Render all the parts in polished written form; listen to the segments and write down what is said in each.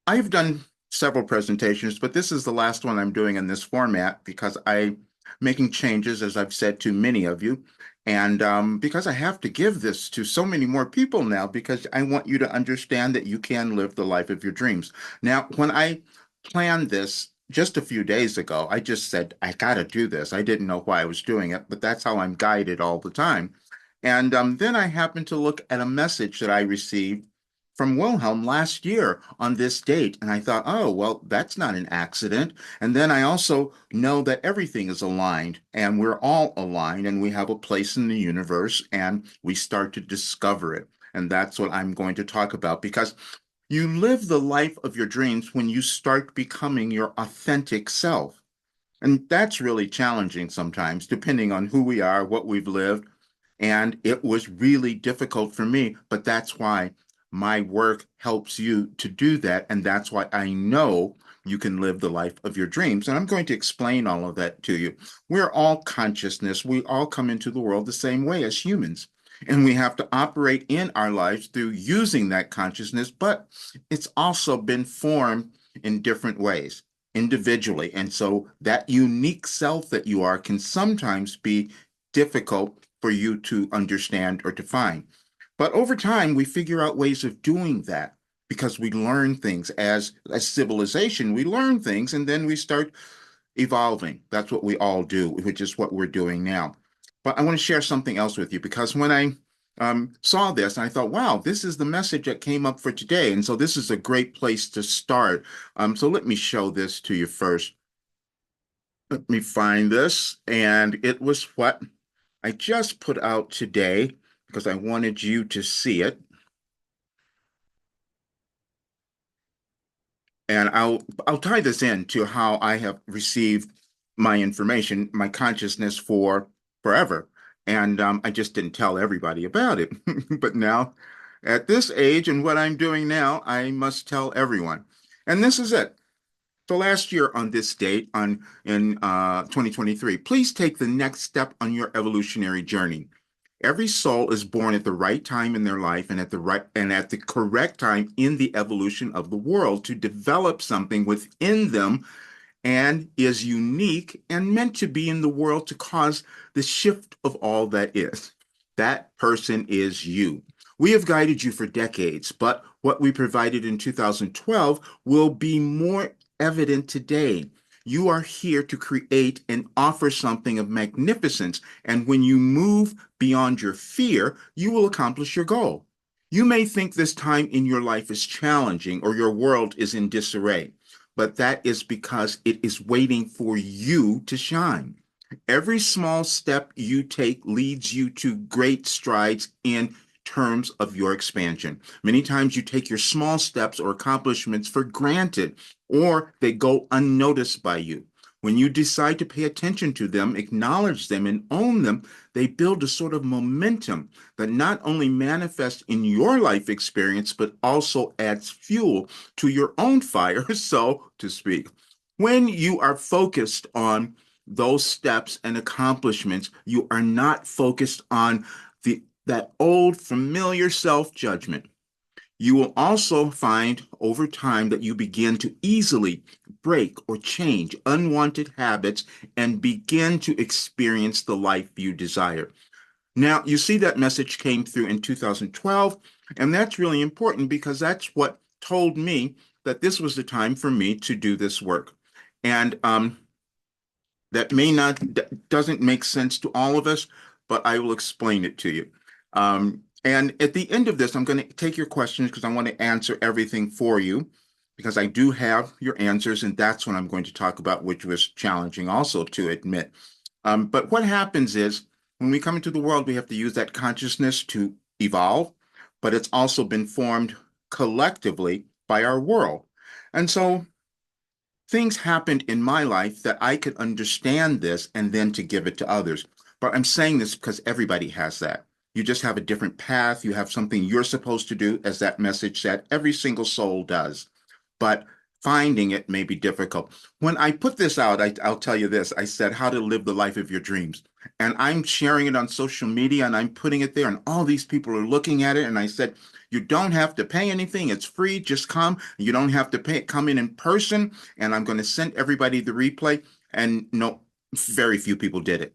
I've done several presentations, but this is the last one I'm doing in this format because I'm making changes, as I've said to many of you. And because I have to give this to so many more people now, because I want you to understand that you can live the life of your dreams. Now, when I planned this just a few days ago, I just said, I got to do this. I didn't know why I was doing it, but that's how I'm guided all the time. And then I happened to look at a message that I received from Wilhelm last year on this date. And I thought, oh, well, that's not an accident. And then I also know that everything is aligned and we're all aligned and we have a place in the universe and we start to discover it. And that's what I'm going to talk about because you live the life of your dreams when you start becoming your authentic self. And that's really challenging sometimes, depending on who we are, what we've lived. And it was really difficult for me, but that's why my work helps you to do that. And that's why I know you can live the life of your dreams. And I'm going to explain all of that to you. We're all consciousness. We all come into the world the same way as humans. And we have to operate in our lives through using that consciousness, but it's also been formed in different ways individually. And so that unique self that you are can sometimes be difficult for you to understand or define. But over time, we figure out ways of doing that because we learn things as civilization, we learn things and then we start evolving. That's what we all do, which is what we're doing now. But I want to share something else with you because when I saw this, I thought, wow, this is the message that came up for today. And so this is a great place to start. So let me show this to you first. Let me find this. And it was what I just put out today because I wanted you to see it. And I'll tie this in to how I have received my information, my consciousness for forever. And I just didn't tell everybody about it. But now, at this age and what I'm doing now, I must tell everyone. And this is it. So last year on this date, on in 2023, please take the next step on your evolutionary journey. Every soul is born at the right time in their life and at the correct time in the evolution of the world to develop something within them and is unique and meant to be in the world to cause the shift of all that is. That person is you. We have guided you for decades, but what we provided in 2012 will be more evident today. You are here to create and offer something of magnificence, and when you move beyond your fear, you will accomplish your goal. You may think this time in your life is challenging or your world is in disarray, but that is because it is waiting for you to shine. Every small step you take leads you to great strides in terms of your expansion. Many times you take your small steps or accomplishments for granted, or they go unnoticed by you. When you decide to pay attention to them, acknowledge them, and own them, they build a sort of momentum that not only manifests in your life experience, but also adds fuel to your own fire, so to speak. When you are focused on those steps and accomplishments, you are not focused on that old familiar self-judgment. You will also find over time that you begin to easily break or change unwanted habits and begin to experience the life you desire. Now, you see that message came through in 2012, and that's really important because that's what told me that this was the time for me to do this work. And that may not, doesn't make sense to all of us, but I will explain it to you. And at the end of this, I'm going to take your questions because I want to answer everything for you because I do have your answers, and that's what I'm going to talk about, which was challenging also to admit. But what happens is when we come into the world, we have to use that consciousness to evolve, but it's also been formed collectively by our world. And so things happened in my life that I could understand this and then to give it to others. But I'm saying this because everybody has that. You just have a different path. You have something you're supposed to do, as that message said. Every single soul does. But finding it may be difficult. When I put this out, I'll tell you this. I said, how to live the life of your dreams. and I'm sharing it on social media and I'm putting it there, and all these people are looking at it. And I said, you don't have to pay anything. It's free. Just come. You don't have to pay. Come in person, and I'm going to send everybody the replay. And no, very few people did it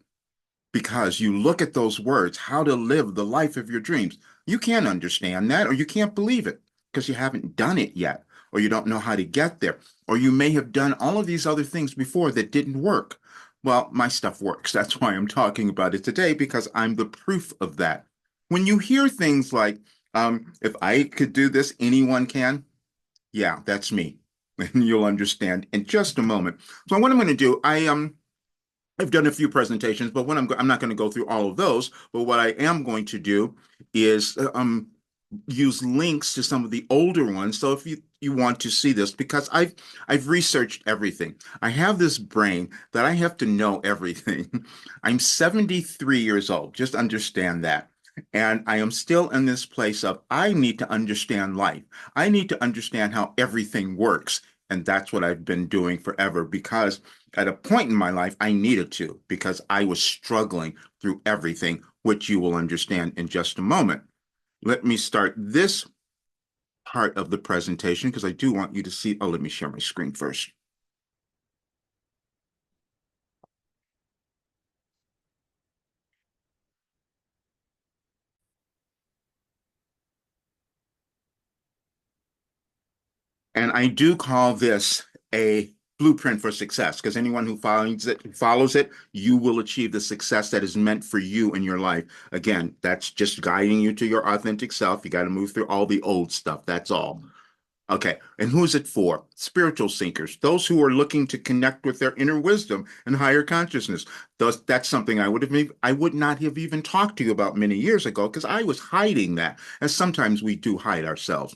because you look at those words, how to live the life of your dreams. You can't understand that, or you can't believe it because you haven't done it yet, or you don't know how to get there, or you may have done all of these other things before that didn't work. Well, my stuff works. That's why I'm talking about it today because I'm the proof of that. When you hear things like, if I could do this, anyone can, yeah, that's me. And you'll understand in just a moment. So what I'm going to do, I've done a few presentations, but I'm not going to go through all of those. But what I am going to do is use links to some of the older ones. So if you want to see this, because I've researched everything. I have this brain that I have to know everything. I'm 73 years old. Just understand that. And I am still in this place of I need to understand life. I need to understand how everything works. And that's what I've been doing forever because at a point in my life, I needed to because I was struggling through everything, which you will understand in just a moment. Let me start this part of the presentation because I do want you to see. Oh, let me share my screen first. And I do call this a blueprint for success because anyone who follows it, you will achieve the success that is meant for you in your life. Again, that's just guiding you to your authentic self. You got to move through all the old stuff. That's all. Okay, and who's it for? Spiritual seekers, those who are looking to connect with their inner wisdom and higher consciousness. That's something I would not have even talked to you about many years ago because I was hiding that, as sometimes we do hide ourselves.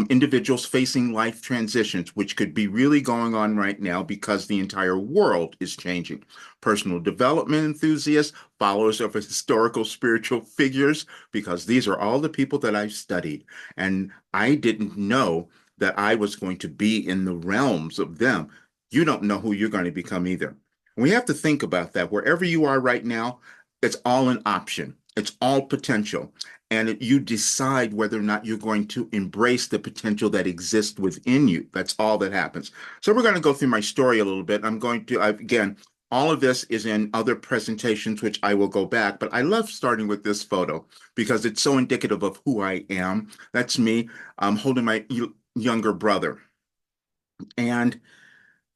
Individuals facing life transitions, which could be really going on right now because the entire world is changing. Personal development enthusiasts, followers of historical spiritual figures, because these are all the people that I've studied. And I didn't know that I was going to be in the realms of them. You don't know who you're going to become either. We have to think about that. Wherever you are right now, it's all an option, it's all potential. And you decide whether or not you're going to embrace the potential that exists within you. That's all that happens. So, we're going to go through my story a little bit. Again, all of this is in other presentations, which I will go back, but I love starting with this photo because it's so indicative of who I am. That's me. I'm holding my younger brother. And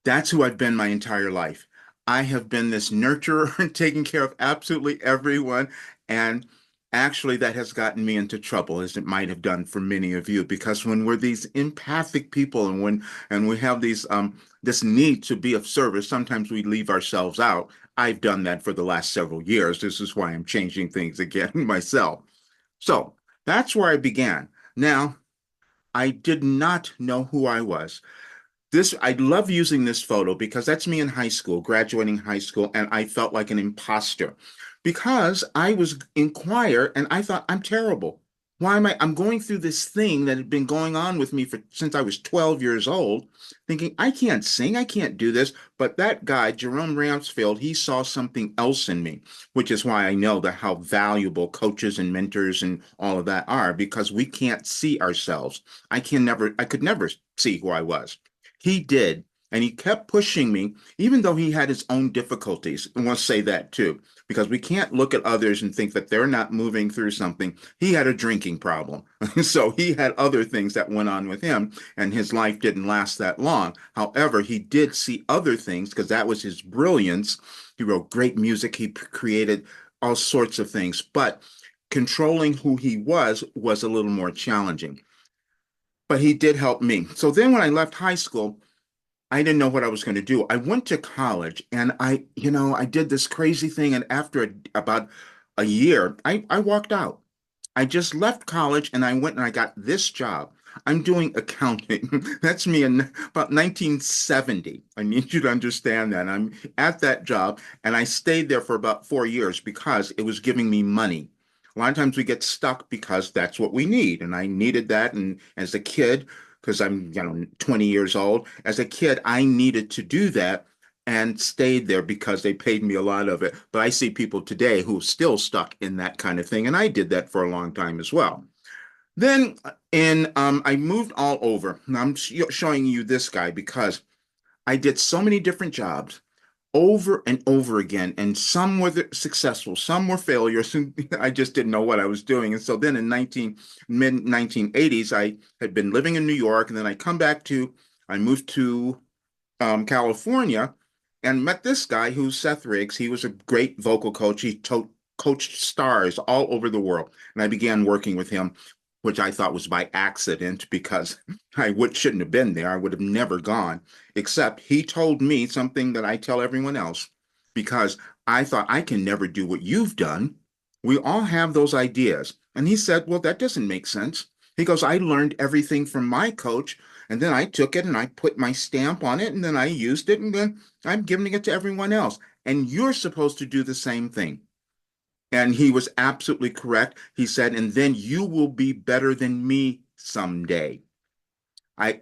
that's who I've been my entire life. I have been this nurturer, taking care of absolutely everyone. And actually, that has gotten me into trouble, as it might have done for many of you, because when we're these empathic people and we have this need to be of service, sometimes we leave ourselves out. I've done that for the last several years. This is why I'm changing things again myself. So that's where I began. Now, I did not know who I was. I love using this photo because that's me in high school, graduating high school, and I felt like an imposter because I was in choir and I thought I'm terrible. Why am I'm going through this thing that had been going on with me since I was 12 years old, thinking I can't sing, I can't do this. But that guy, Jerome Ramsfield, he saw something else in me, which is why I know that how valuable coaches and mentors and all of that are because we can't see ourselves. I could never see who I was. He did. And he kept pushing me, even though he had his own difficulties. I want to say that too, because we can't look at others and think that they're not moving through something. He had a drinking problem. So he had other things that went on with him, and his life didn't last that long. However, he did see other things because that was his brilliance. He wrote great music, he created all sorts of things, but controlling who he was a little more challenging. But he did help me. So then when I left high school, I didn't know what I was going to do. I went to college and I did this crazy thing. And after about a year, I walked out. I just left college and I went and I got this job. I'm doing accounting. That's me in about 1970. I need you to understand that. I'm at that job and I stayed there for about 4 years because it was giving me money. A lot of times we get stuck because that's what we need. And I needed that. And as a kid, because I'm 20 years old, as a kid, I needed to do that. and stayed there because they paid me a lot of it. But I see people today who are still stuck in that kind of thing, and I did that for a long time as well. Then I moved all over. Now I'm showing you this guy because I did so many different jobs over and over again, and some were successful, some were failures. I just didn't know what I was doing. And so then in 19 mid 1980s, I had been living in New York, and then I moved to California and met this guy who's Seth Riggs. He was a great vocal coach. Coached stars all over the world. And I began working with him, which I thought was by accident because shouldn't have been there. I would have never gone, except he told me something that I tell everyone else because I thought I can never do what you've done. We all have those ideas. And he said, well, that doesn't make sense. He goes, I learned everything from my coach, and then I took it and I put my stamp on it, and then I used it, and then I'm giving it to everyone else. And you're supposed to do the same thing. And he was absolutely correct. He said, and then you will be better than me someday.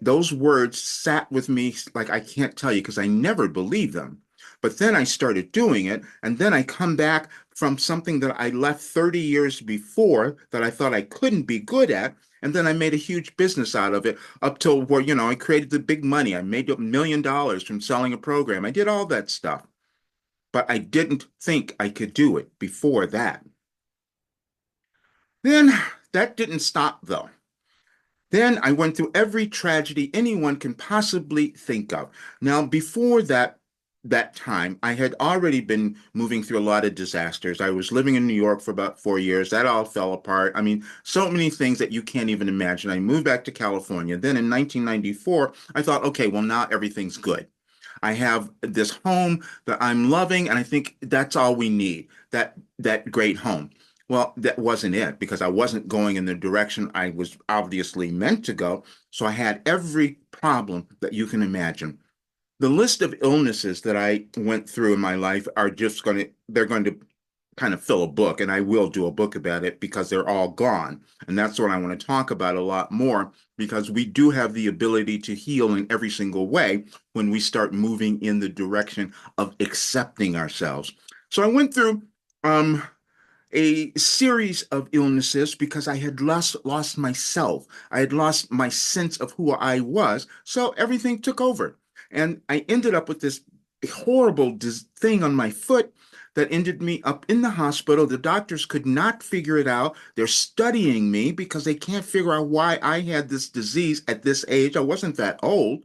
Those words sat with me like I can't tell you because I never believed them. But then I started doing it, and then I come back from something that I left 30 years before that I thought I couldn't be good at, and then I made a huge business out of it up till where, I created the big money. I made $1 million from selling a program. I did all that stuff, but I didn't think I could do it before that. Then that didn't stop though. Then I went through every tragedy anyone can possibly think of. Now, before that time, I had already been moving through a lot of disasters. I was living in New York for about 4 years. That all fell apart. I mean, so many things that you can't even imagine. I moved back to California. Then in 1994, I thought, okay, well, now everything's good. I have this home that I'm loving, and I think that's all we need, that great home. Well, that wasn't it because I wasn't going in the direction I was obviously meant to go. So I had every problem that you can imagine. The list of illnesses that I went through in my life are they're going to kind of fill a book, and I will do a book about it because they're all gone. And that's what I want to talk about a lot more because we do have the ability to heal in every single way when we start moving in the direction of accepting ourselves. So I went through um, a series of illnesses because I had lost myself. I had lost my sense of who I was. So everything took over. And I ended up with this horrible thing on my foot that ended me up in the hospital. The doctors could not figure it out. They're studying me because they can't figure out why I had this disease at this age. I wasn't that old.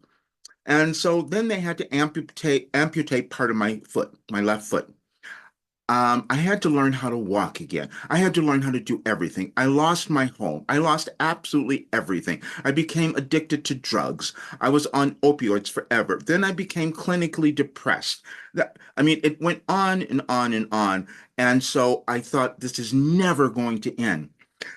And so then they had to amputate part of my foot, my left foot. I had to learn how to walk again. I had to learn how to do everything. I lost my home. I lost absolutely everything. I became addicted to drugs. I was on opioids forever. Then I became clinically depressed. I mean, it went on and on and on. And so I thought this is never going to end.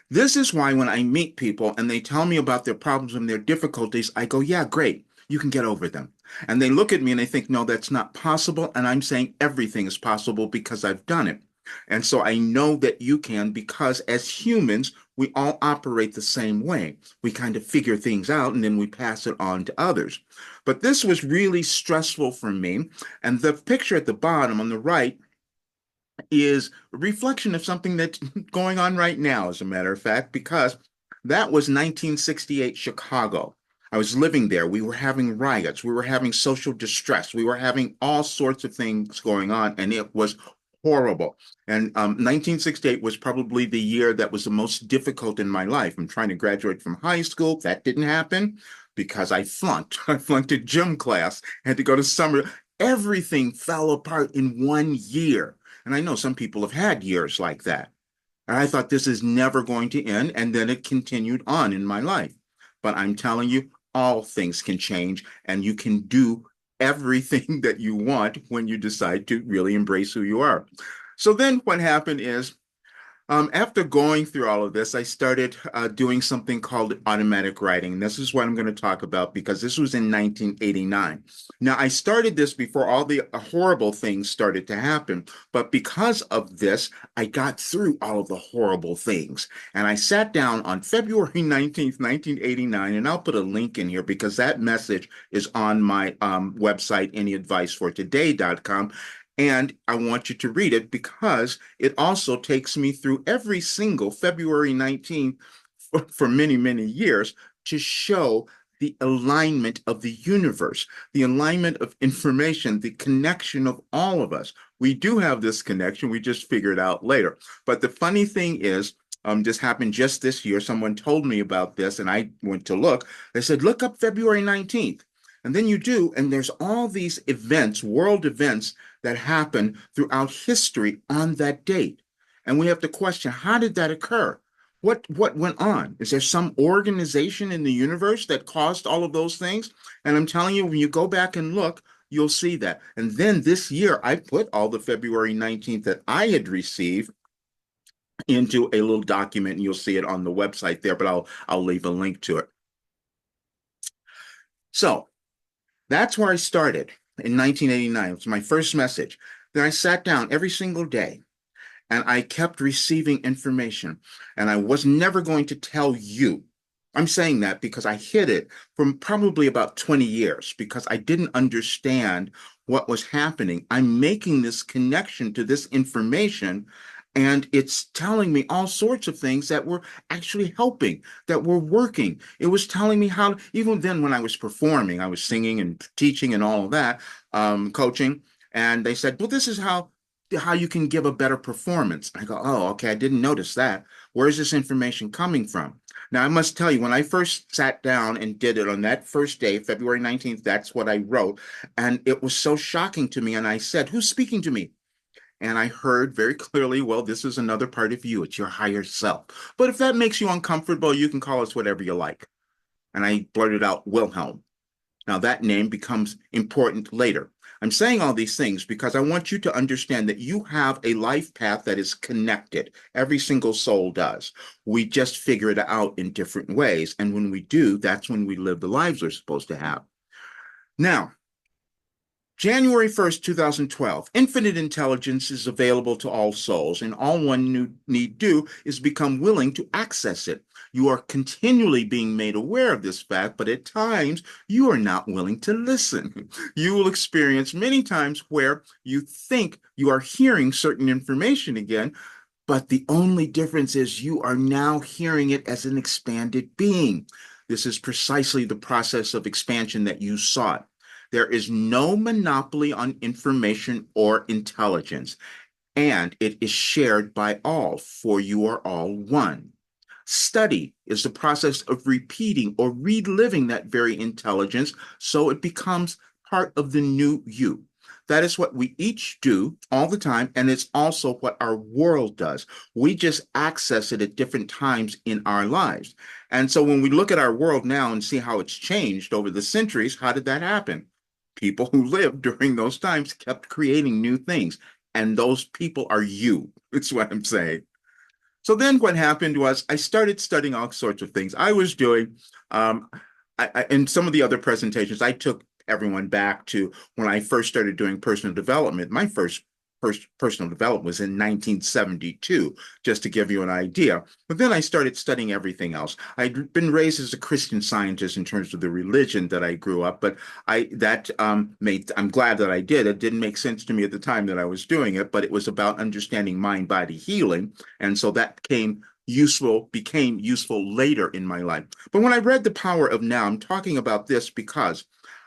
This is why when I meet people and they tell me about their problems and their difficulties, I go, yeah, great. You can get over them. And they look at me and they think, no, that's not possible. And I'm saying everything is possible because I've done it. And so I know that you can because as humans, we all operate the same way. We kind of figure things out and then we pass it on to others. But this was really stressful for me. And the picture at the bottom on the right is a reflection of something that's going on right now, as a matter of fact, because that was 1968 Chicago. I was living there. We were having riots. We were having social distress. We were having all sorts of things going on, and it was horrible. And 1968 was probably the year that was the most difficult in my life. I'm trying to graduate from high school. That didn't happen because I flunked. I flunked a gym class, had to go to summer. Everything fell apart in 1 year. And I know some people have had years like that. And I thought this is never going to end. And then it continued on in my life. But I'm telling you, all things can change and you can do everything that you want when you decide to really embrace who you are. So then what happened is After going through all of this, I started doing something called automatic writing. And this is what I'm going to talk about because this was in 1989. Now, I started this before all the horrible things started to happen. But because of this, I got through all of the horrible things. And I sat down on February 19th, 1989, and I'll put a link in here because that message is on my website, anyadvicefortoday.com. And I want you to read it because it also takes me through every single February 19th for many, many years to show the alignment of the universe, the alignment of information, the connection of all of us. We do have this connection. We just figure it out later. But the funny thing is, this happened just this year. Someone told me about this and I went to look. They said, look up February 19th. And then you do, and there's all these events, world events that happen throughout history on that date. And we have to question, how did that occur? What went on? Is there some organization in the universe that caused all of those things? And I'm telling you, when you go back and look, you'll see that. And then this year, I put all the February 19th that I had received into a little document, and you'll see it on the website there, but I'll leave a link to it. So that's where I started in 1989. It was my first message. Then I sat down every single day and I kept receiving information. And I was never going to tell you. I'm saying that because I hid it for probably about 20 years because I didn't understand what was happening. I'm making this connection to this information, and it's telling me all sorts of things that were actually helping, that were working. It was telling me how, even then when I was performing, I was singing and teaching and all of that, coaching, and they said, well, this is how you can give a better performance. I go, oh, okay, I didn't notice that. Where's this information coming from? Now, I must tell you, when I first sat down and did it on that first day, February 19th, that's what I wrote. And it was so shocking to me. And I said, who's speaking to me? And I heard very clearly, well, this is another part of you. It's your higher self. But if that makes you uncomfortable, you can call us whatever you like. And I blurted out Wilhelm. Now, that name becomes important later. I'm saying all these things because I want you to understand that you have a life path that is connected. Every single soul does. We just figure it out in different ways. And when we do, that's when we live the lives we're supposed to have. Now, January 1st, 2012, infinite intelligence is available to all souls, and all one need do is become willing to access it. You are continually being made aware of this fact, but at times you are not willing to listen. You will experience many times where you think you are hearing certain information again, but the only difference is you are now hearing it as an expanded being. This is precisely the process of expansion that you sought. There is no monopoly on information or intelligence, and it is shared by all, for you are all one. Study is the process of repeating or reliving that very intelligence so it becomes part of the new you. That is what we each do all the time, and it's also what our world does. We just access it at different times in our lives. And so when we look at our world now and see how it's changed over the centuries, how did that happen? People who lived during those times kept creating new things. And those people are you. It's what I'm saying. So then what happened was I started studying all sorts of things. I was doing, in some of the other presentations, I took everyone back to when I first started doing personal development. My first personal development was in 1972, just to give you an idea. But then I started studying everything else. I'd been raised as a Christian Scientist in terms of the religion that I grew up, but I'm glad that I did. It didn't make sense to me at the time that I was doing it, but it was about understanding mind-body healing. And so that became useful later in my life. But when I read The Power of Now, I'm talking about this because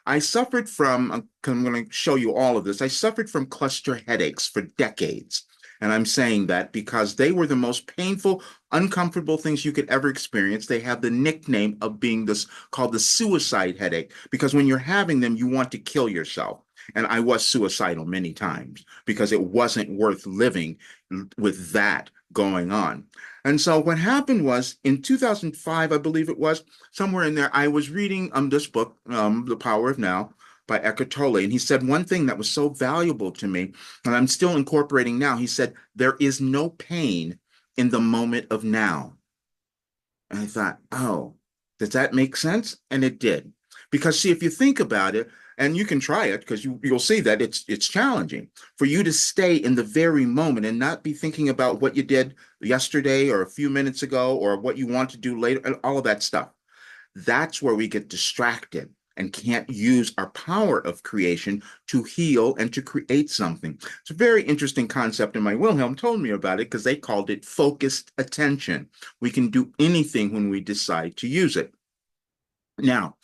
I suffered from, I'm going to show you all of this. I suffered from cluster headaches for decades. And I'm saying that because they were the most painful, uncomfortable things you could ever experience. They have the nickname of being this called the suicide headache, because when you're having them, you want to kill yourself. And I was suicidal many times because it wasn't worth living with that going on. And so what happened was in 2005, I believe it was, somewhere in there, I was reading this book, The Power of Now by Eckhart Tolle. And he said one thing that was so valuable to me, and I'm still incorporating now. He said, there is no pain in the moment of now. And I thought, oh, does that make sense? And it did. Because see, if you think about it, and you can try it because you'll see that it's challenging for you to stay in the very moment and not be thinking about what you did yesterday or a few minutes ago or what you want to do later, and all of that stuff. That's where we get distracted and can't use our power of creation to heal and to create something. It's a very interesting concept, and my Wilhelm told me about it because they called it focused attention. We can do anything when we decide to use it. Now,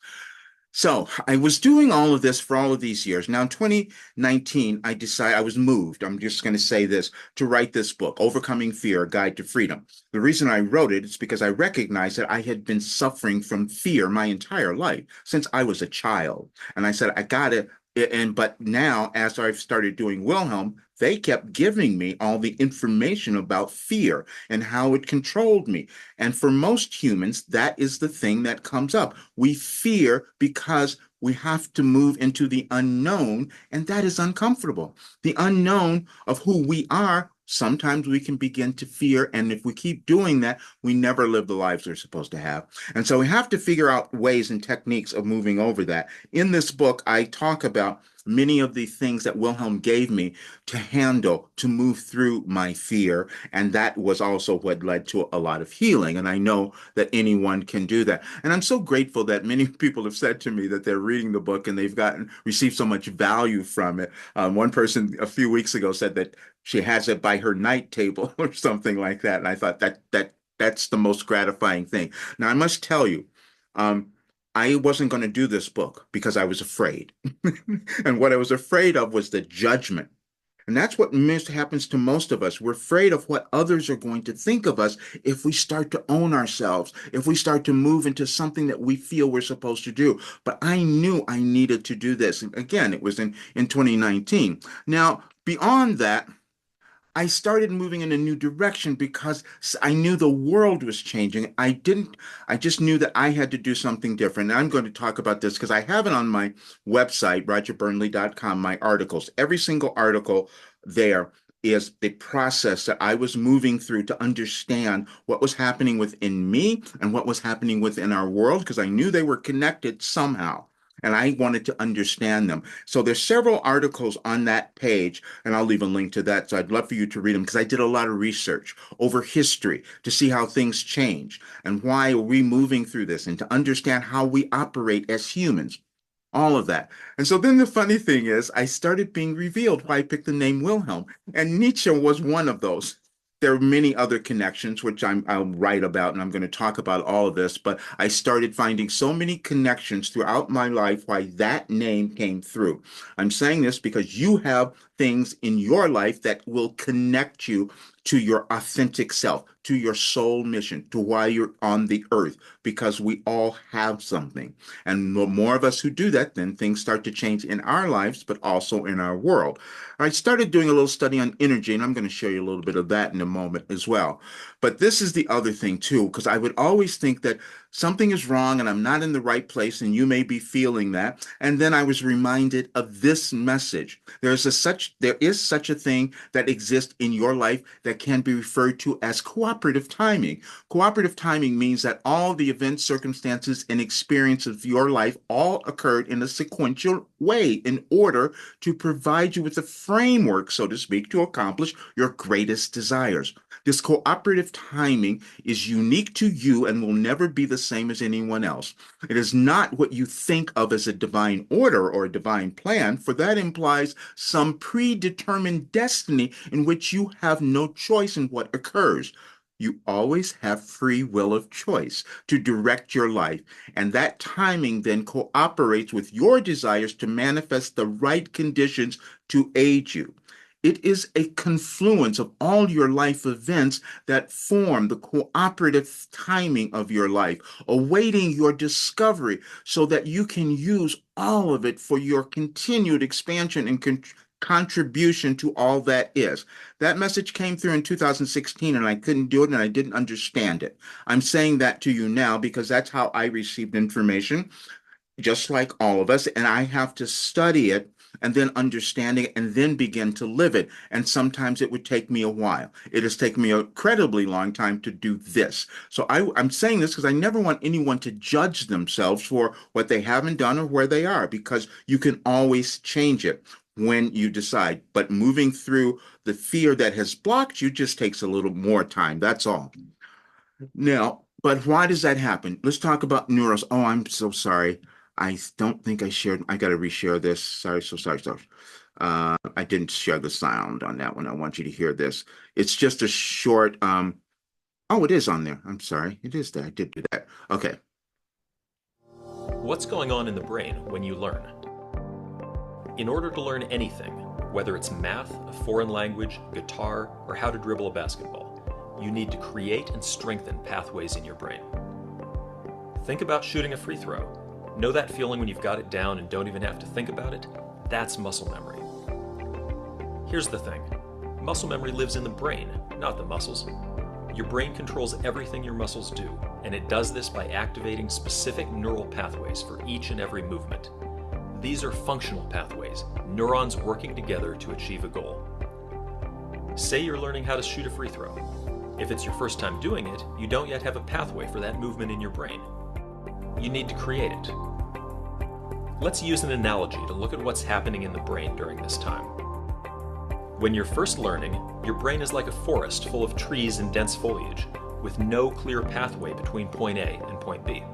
so I was doing all of this for all of these years. Now, in 2019, I decided I was moved. I'm just going to say this to write this book, Overcoming Fear, A Guide to Freedom. The reason I wrote it is because I recognized that I had been suffering from fear my entire life since I was a child. And I said, I got to, and but now, as I've started doing Wilhelm, they kept giving me all the information about fear and how it controlled me. And for most humans, that is the thing that comes up. We fear because we have to move into the unknown, and that is uncomfortable. The unknown of who we are, sometimes we can begin to fear. And if we keep doing that, we never live the lives we're supposed to have. And so we have to figure out ways and techniques of moving over that. In this book, I talk about many of the things that Wilhelm gave me to handle, to move through my fear. And that was also what led to a lot of healing. And I know that anyone can do that. And I'm so grateful that many people have said to me that they're reading the book and they've gotten received so much value from it. One person a few weeks ago said that she has it by her night table or something like that. And I thought that's the most gratifying thing. Now, I must tell you, um, I wasn't going to do this book because I was afraid. And what I was afraid of was the judgment. And that's what happens to most of us. We're afraid of what others are going to think of us if we start to own ourselves, if we start to move into something that we feel we're supposed to do. But I knew I needed to do this. And again, it was in 2019. Now, beyond that, I started moving in a new direction because I knew the world was changing. I just knew that I had to do something different. And I'm going to talk about this because I have it on my website, rogerburnley.com, my articles. Every single article there is the process that I was moving through to understand what was happening within me and what was happening within our world because I knew they were connected somehow. And I wanted to understand them. So there's several articles on that page, and I'll leave a link to that. So I'd love for you to read them because I did a lot of research over history to see how things change and why are we moving through this and to understand how we operate as humans. All of that. And so then the funny thing is, I started being revealed why I picked the name Wilhelm. And Nietzsche was one of those. There are many other connections, which I'll write about, and I'm going to talk about all of this. But I started finding so many connections throughout my life why that name came through. I'm saying this because you have things in your life that will connect you to your authentic self, to your soul mission, to why you're on the earth, because we all have something. And the more of us who do that, then things start to change in our lives, but also in our world. I started doing a little study on energy, and I'm going to show you a little bit of that in a moment as well. But this is the other thing too, because I would always think that something is wrong and I'm not in the right place, and you may be feeling that. And then I was reminded of this message. There is such a thing that exists in your life that can be referred to as cooperative timing. Cooperative timing means that all the events, circumstances, and experiences of your life all occurred in a sequential way in order to provide you with a framework, so to speak, to accomplish your greatest desires. This cooperative timing is unique to you and will never be the same as anyone else. It is not what you think of as a divine order or a divine plan, for that implies some predetermined destiny in which you have no choice in what occurs. You always have free will of choice to direct your life, and that timing then cooperates with your desires to manifest the right conditions to aid you. It is a confluence of all your life events that form the cooperative timing of your life, awaiting your discovery so that you can use all of it for your continued expansion and contribution to all that is. That message came through in 2016 and I couldn't do it and I didn't understand it. I'm saying that to you now because that's how I received information just like all of us, and I have to study it and then understanding it and then begin to live it. And sometimes it would take me a while. It has taken me an incredibly long time to do this. So I'm saying this because I never want anyone to judge themselves for what they haven't done or where they are, because you can always change it when you decide. But moving through the fear that has blocked you just takes a little more time. That's all. Now, but why does that happen? Let's talk about neuros. Oh, I'm so sorry. I don't think I shared. I got to reshare this. Sorry, so sorry, sorry. I didn't share the sound on that one. I want you to hear this. It's just a short. Oh, it is on there. I'm sorry. It is there. I did do that. Okay. What's going on in the brain when you learn? In order to learn anything, whether it's math, a foreign language, guitar, or how to dribble a basketball, you need to create and strengthen pathways in your brain. Think about shooting a free throw. Know that feeling when you've got it down and don't even have to think about it? That's muscle memory. Here's the thing. Muscle memory lives in the brain, not the muscles. Your brain controls everything your muscles do, and it does this by activating specific neural pathways for each and every movement. These are functional pathways, neurons working together to achieve a goal. Say you're learning how to shoot a free throw. If it's your first time doing it, you don't yet have a pathway for that movement in your brain. You need to create it. Let's use an analogy to look at what's happening in the brain during this time. When you're first learning, your brain is like a forest full of trees and dense foliage, with no clear pathway between point A and point B.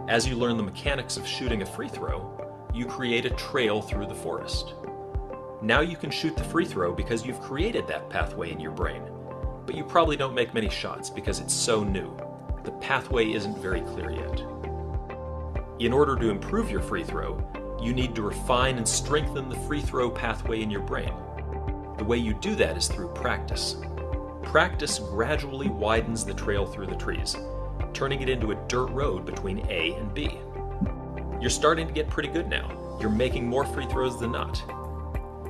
As you learn the mechanics of shooting a free throw, you create a trail through the forest. Now you can shoot the free throw because you've created that pathway in your brain, but you probably don't make many shots because it's so new. The pathway isn't very clear yet. In order to improve your free throw, you need to refine and strengthen the free throw pathway in your brain. The way you do that is through practice. Practice gradually widens the trail through the trees, turning it into a dirt road between A and B. You're starting to get pretty good now. You're making more free throws than not.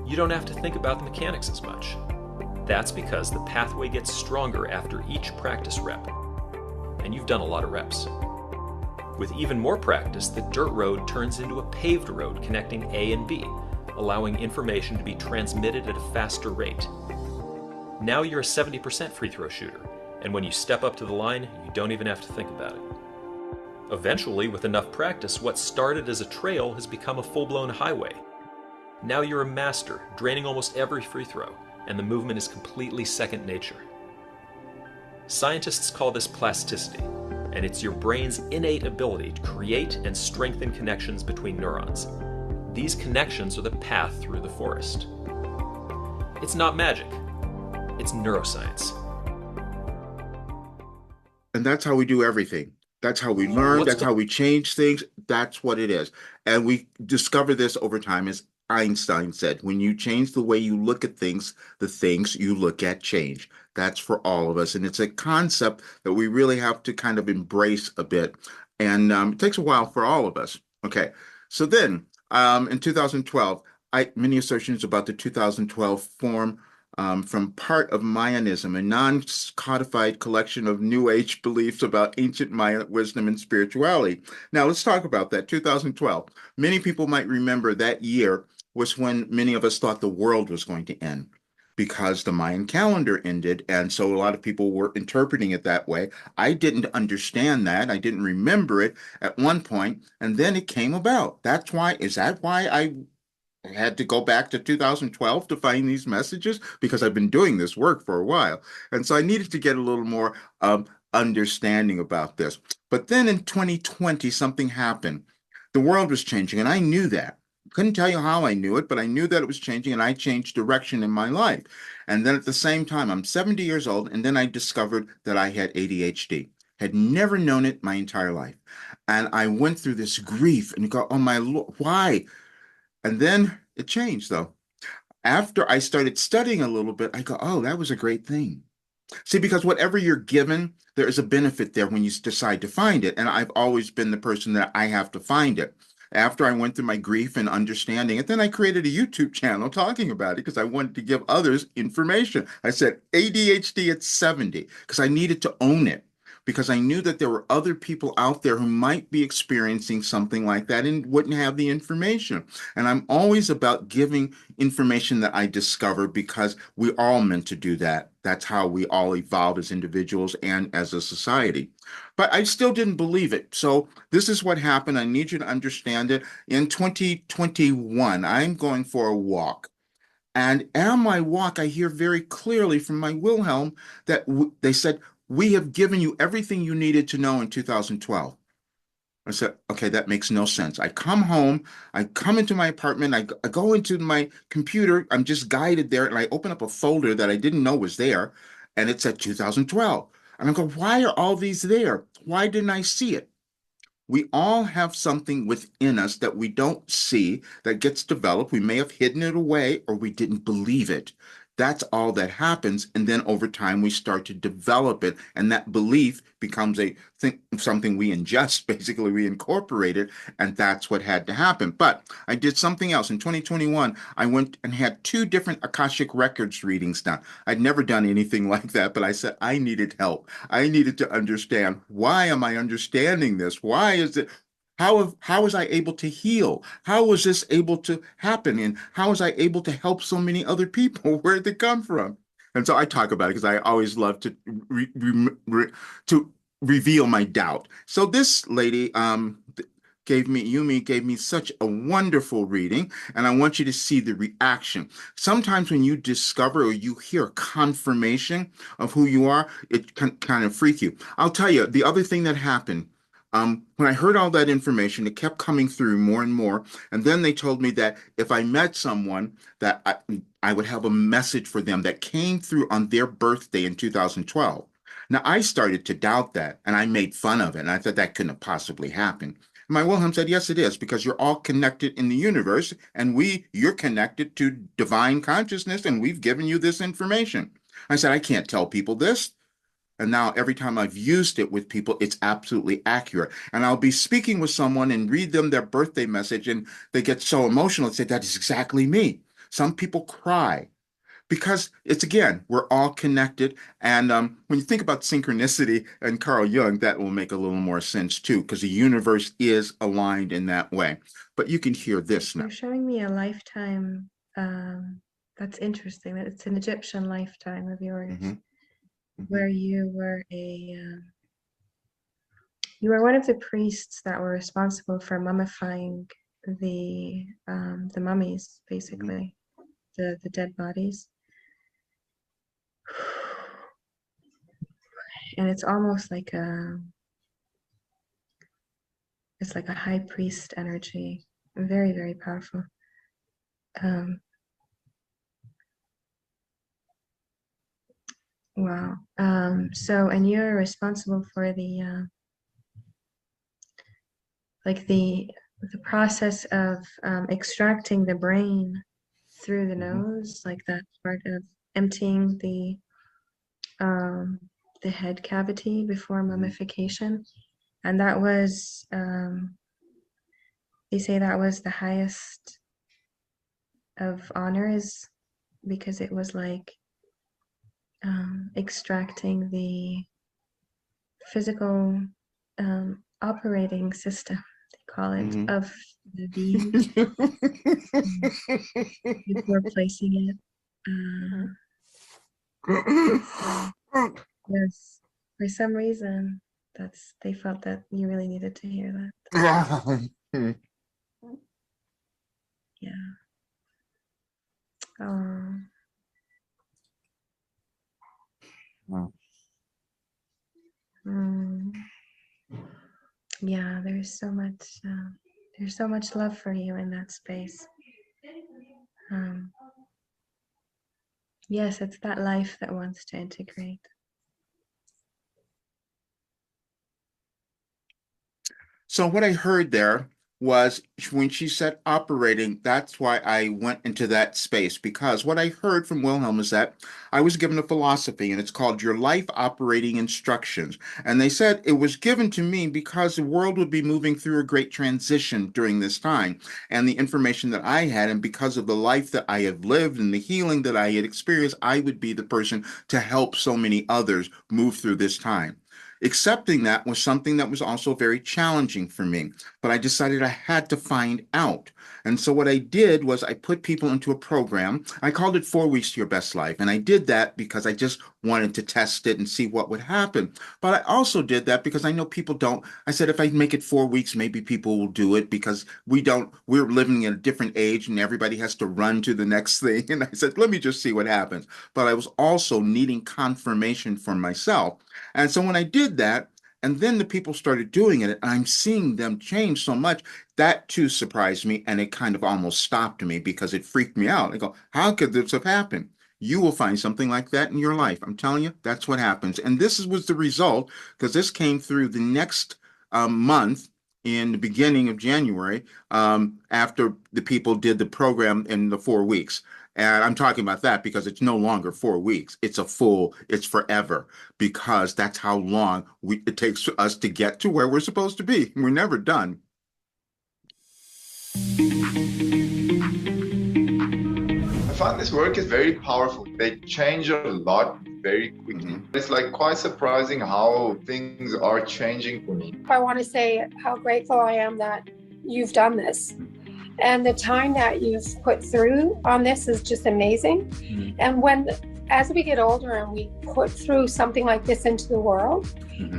You don't have to think about the mechanics as much. That's because the pathway gets stronger after each practice rep. And you've done a lot of reps. With even more practice, the dirt road turns into a paved road connecting A and B, allowing information to be transmitted at a faster rate. Now you're a 70% free throw shooter, and when you step up to the line, you don't even have to think about it. Eventually, with enough practice, what started as a trail has become a full-blown highway. Now you're a master, draining almost every free throw, and the movement is completely second nature. Scientists call this plasticity, and it's your brain's innate ability to create and strengthen connections between neurons. These connections are the path through the forest. It's not magic, it's neuroscience. And that's how we do everything. That's how we learn. That's how we change things. That's what it is. And we discover this over time, as Einstein said, when you change the way you look at things, the things you look at change. That's for all of us. And it's a concept that we really have to kind of embrace a bit. And it takes a while for all of us. Okay. So then in 2012, many assertions about the 2012 form from part of Mayanism, a non-codified collection of New Age beliefs about ancient Maya wisdom and spirituality. Now, let's talk about that. 2012. Many people might remember that year was when many of us thought the world was going to end because the Mayan calendar ended. And so a lot of people were interpreting it that way. I didn't understand that. I didn't remember it at one point, and then it came about. Is that why I had to go back to 2012 to find these messages? Because I've been doing this work for a while. And so I needed to get a little more understanding about this. But then in 2020, something happened. The world was changing, and I knew that. Couldn't tell you how I knew it, but I knew that it was changing, and I changed direction in my life. And then at the same time, I'm 70 years old, and then I discovered that I had ADHD. Had never known it my entire life. And I went through this grief and go, oh my Lord, why? And then it changed, though. After I started studying a little bit, I go, oh, that was a great thing. See, because whatever you're given, there is a benefit there when you decide to find it. And I've always been the person that I have to find it. After I went through my grief and understanding it, then I created a YouTube channel talking about it because I wanted to give others information. I said ADHD at 70 because I needed to own it. because I knew that there were other people out there who might be experiencing something like that and wouldn't have the information. And I'm always about giving information that I discover because we're all meant to do that. That's how we all evolve as individuals and as a society. But I still didn't believe it. So this is what happened. I need you to understand it. In 2021, I'm going for a walk. And on my walk, I hear very clearly from my Wilhelm that they said, "We have given you everything you needed to know in 2012." I said, "Okay, that makes no sense." I come home, I come into my apartment, I go into my computer, I'm just guided there, and I open up a folder that I didn't know was there, and it said 2012. And I go, "Why are all these there? Why didn't I see it?" We all have something within us that we don't see that gets developed. We may have hidden it away or we didn't believe it. That's all that happens. And then over time, we start to develop it. And that belief becomes a thing, something we ingest, basically, we incorporate it. And that's what had to happen. But I did something else. In 2021, I went and had two different Akashic Records readings done. I'd never done anything like that, but I said I needed help. I needed to understand, why am I understanding this? Why is it? How was I able to heal? How was this able to happen? And how was I able to help so many other people? Where did it come from? And so I talk about it because I always love to to reveal my doubt. So this lady Yumi gave me such a wonderful reading, and I want you to see the reaction. Sometimes when you discover or you hear confirmation of who you are, it can kind of freak you. I'll tell you, the other thing that happened, when I heard all that information, it kept coming through more and more. And then they told me that if I met someone, that I would have a message for them that came through on their birthday in 2012. Now, I started to doubt that, and I made fun of it, and I thought that couldn't have possibly happened. My Wilhelm said, "Yes, it is, because you're all connected in the universe, and you're connected to divine consciousness, and we've given you this information." I said, "I can't tell people this." And now every time I've used it with people, it's absolutely accurate. And I'll be speaking with someone and read them their birthday message, and they get so emotional and say, "That is exactly me." Some people cry because it's, again, we're all connected. And when you think about synchronicity and Carl Jung, that will make a little more sense too, because the universe is aligned in that way. But you can hear this now. You're showing me a lifetime. That's interesting. That it's an Egyptian lifetime of yours, Hmm. Hmm. where you were one of the priests that were responsible for mummifying the mummies, Hmm. basically, the dead bodies. And it's almost like it's like a high priest energy, very, very powerful. Um, wow. So, and you're responsible for the process of extracting the brain through the Hmm. nose, like that part of emptying um, the head cavity before Hmm. mummification. And that was, they say that was the highest of honors because it was like extracting the physical operating system, they call it, Hmm. of the being before placing it. So yes, for some reason, that's they felt that you really needed to hear that. Yeah. Oh, mm, yeah. There's so much love for you in that space. Um, yes, it's that life that wants to integrate. So what I heard there was when she said operating, that's why I went into that space, because what I heard from Wilhelm is that I was given a philosophy and it's called Your Life Operating Instructions. And they said it was given to me because the world would be moving through a great transition during this time. And the information that I had, and because of the life that I had lived and the healing that I had experienced, I would be the person to help so many others move through this time. accepting that was something that was also very challenging for me. But I decided I had to find out. And so what I did was I put people into a program. I called it 4 Weeks to Your Best Life. And I did that because I just wanted to test it and see what would happen. But I also did that because I know people don't. I said, if I make it 4 weeks, maybe people will do it because we're living in a different age and everybody has to run to the next thing. And I said, let me just see what happens. But I was also needing confirmation for myself. And so when I did that, and then the people started doing it, and I'm seeing them change so much, that too surprised me, and it kind of almost stopped me because it freaked me out. I go, how could this have happened? You will find something like that in your life. I'm telling you, that's what happens. And was the result because this came through the next month in the beginning of January after the people did the program in the 4 weeks. And I'm talking about that because it's no longer 4 weeks. It's forever because that's how long it takes us to get to where we're supposed to be. We're never done. I find this work is very powerful. They change a lot very quickly. It's like quite surprising how things are changing for me. I want to say how grateful I am that you've done this. And the time that you've put through on this is just amazing. And as we get older and we put through something like this into the world,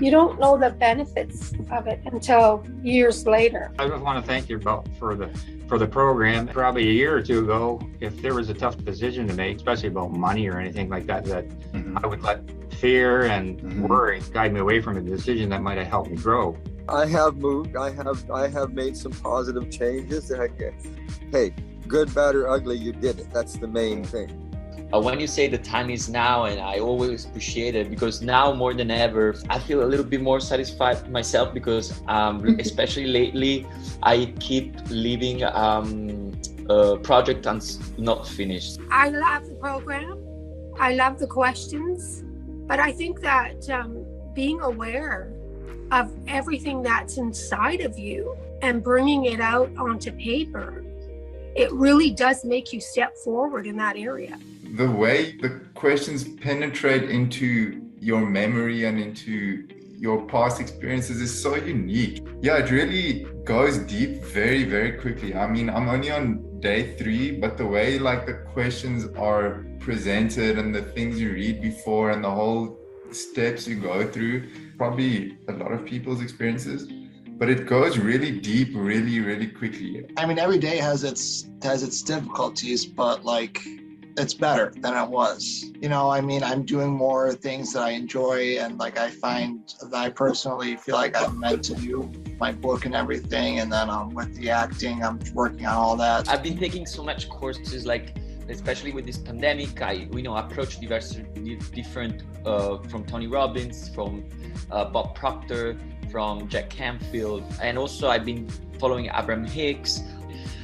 you don't know the benefits of it until years later. I just want to thank you for the program. Probably a year or two ago, if there was a tough decision to make, especially about money or anything like that, I would let fear and worry guide me away from a decision that might have helped me grow. I have moved. I have made some positive changes. Hey, good, bad, or ugly, you did it. That's the main thing. When you say the time is now, and I always appreciate it because now more than ever, I feel a little bit more satisfied myself because especially lately, I keep leaving a project not finished. I love the program. I love the questions, but I think that being aware of everything that's inside of you and bringing it out onto paper, it really does make you step forward in that area. The way the questions penetrate into your memory and into your past experiences is so unique. Yeah, it really goes deep very, very quickly. I mean, I'm only on day 3, but the way like the questions are presented and the things you read before and the whole steps you go through, probably a lot of people's experiences, but it goes really deep, really, really quickly. I mean, every day has its difficulties, but like, it's better than it was. You know, I mean, I'm doing more things that I enjoy, and like I find that I personally feel like I'm meant to do my book and everything, and then with the acting, I'm working on all that. I've been taking so much courses, like especially with this pandemic, I approach different from Tony Robbins, from Bob Proctor, from Jack Canfield, and also I've been following Abraham Hicks,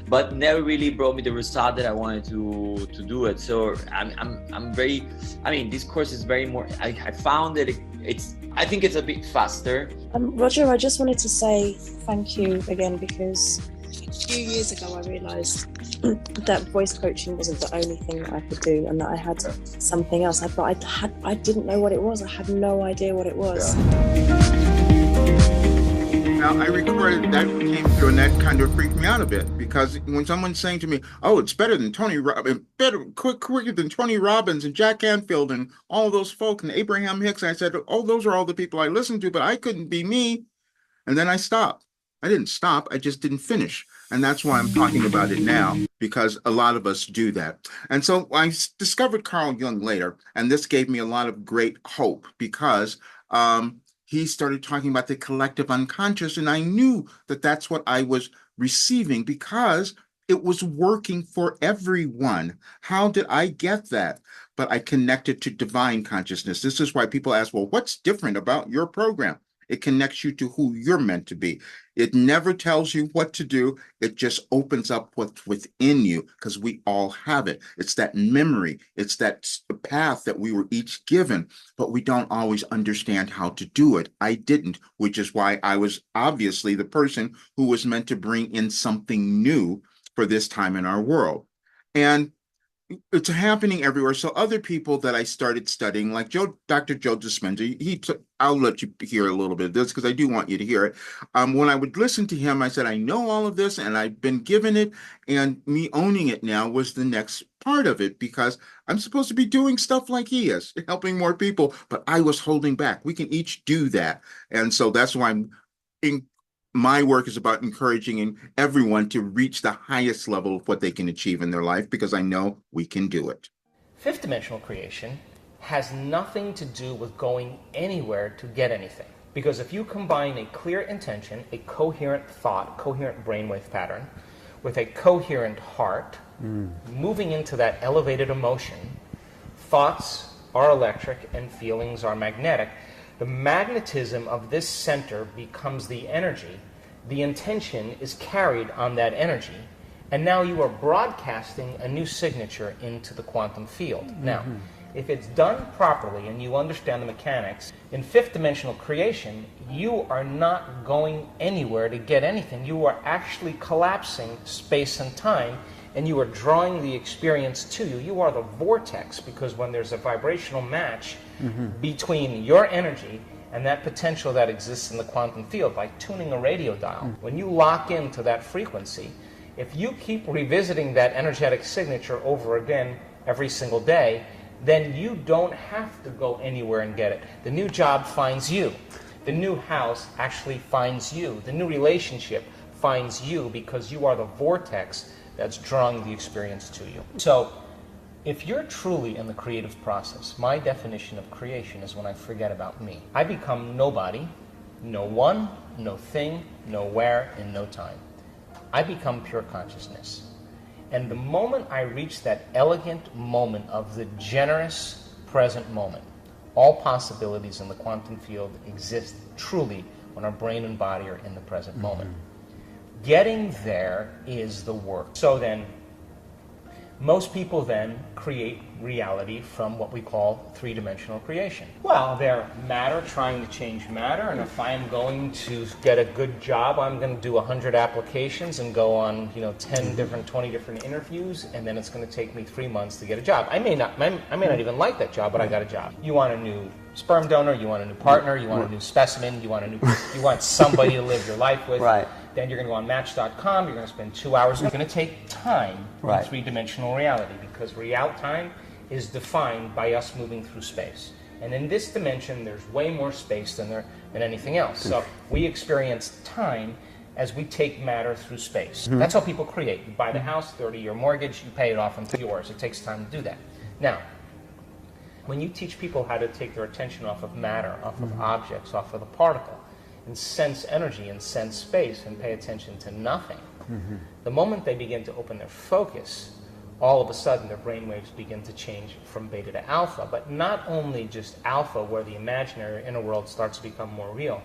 but never really brought me the result that I wanted to do it. So I'm very, I mean, this course is very more, I found that I think it's a bit faster. Roger, I just wanted to say thank you again, because a few years ago I realised that voice coaching wasn't the only thing that I could do, and that I had something else. I didn't know what it was. I had no idea what it was. Now, I recorded that came through, and that kind of freaked me out a bit, because when someone's saying to me, "Oh, it's better than Tony Robbins, quicker than Tony Robbins and Jack Canfield and all those folk and Abraham Hicks," I said, "Oh, those are all the people I listen to, but I couldn't be me." And then I stopped. I didn't stop. I just didn't finish. And that's why I'm talking about it now, because a lot of us do that. And so I discovered Carl Jung later, and this gave me a lot of great hope, because he started talking about the collective unconscious, and I knew that that's what I was receiving because it was working for everyone. How did I get that? But I connected to divine consciousness. This is why people ask, well, what's different about your program? It connects you to who you're meant to be. It never tells you what to do. It just opens up what's within you, because we all have it. It's that memory. It's that path that we were each given, but we don't always understand how to do it. I didn't, which is why I was obviously the person who was meant to bring in something new for this time in our world. And it's happening everywhere. So other people that I started studying, like Dr. Joe Dispenza, I'll let you hear a little bit of this because I do want you to hear it. When I would listen to him, I said, I know all of this and I've been given it, and me owning it now was the next part of it because I'm supposed to be doing stuff like he is, helping more people, but I was holding back. We can each do that. And so that's why in, my work is about encouraging everyone to reach the highest level of what they can achieve in their life because I know we can do it. Fifth dimensional creation has nothing to do with going anywhere to get anything. Because if you combine a clear intention, a coherent thought, coherent brainwave pattern, with a coherent heart, moving into that elevated emotion, thoughts are electric and feelings are magnetic. The magnetism of this center becomes the energy. The intention is carried on that energy. And now you are broadcasting a new signature into the quantum field. Now, if it's done properly and you understand the mechanics, in fifth dimensional creation, you are not going anywhere to get anything. You are actually collapsing space and time, and you are drawing the experience to you. You are the vortex, because when there's a vibrational match between your energy and that potential that exists in the quantum field, like tuning a radio dial, when you lock into that frequency, if you keep revisiting that energetic signature over again every single day, then you don't have to go anywhere and get it. The new job finds you. The new house actually finds you. The new relationship finds you, because you are the vortex that's drawing the experience to you. So, if you're truly in the creative process, my definition of creation is when I forget about me. I become nobody, no one, no thing, nowhere, in no time. I become pure consciousness. And the moment I reach that elegant moment of the generous present moment, all possibilities in the quantum field exist truly when our brain and body are in the present moment. Getting there is the work. So then, most people then create reality from what we call three-dimensional creation. Well, they're matter trying to change matter, and if I'm going to get a good job, I'm going to do 100 applications and go on, 10 different, 20 different interviews, and then it's going to take me 3 months to get a job. I may not even like that job, but I got a job. You want a new sperm donor, you want a new partner, you want a new specimen, you want somebody to live your life with. Right. Then you're going to go on Match.com, you're going to spend 2 hours. It's going to take time in three-dimensional reality, because real time is defined by us moving through space. And in this dimension, there's way more space than anything else. So we experience time as we take matter through space. That's how people create. You buy the house, 30-year mortgage, you pay it off until yours. It takes time to do that. Now, when you teach people how to take their attention off of matter, off of objects, off of the particle, and sense energy and sense space and pay attention to nothing, the moment they begin to open their focus, all of a sudden their brainwaves begin to change from beta to alpha. But not only just alpha, where the imaginary inner world starts to become more real,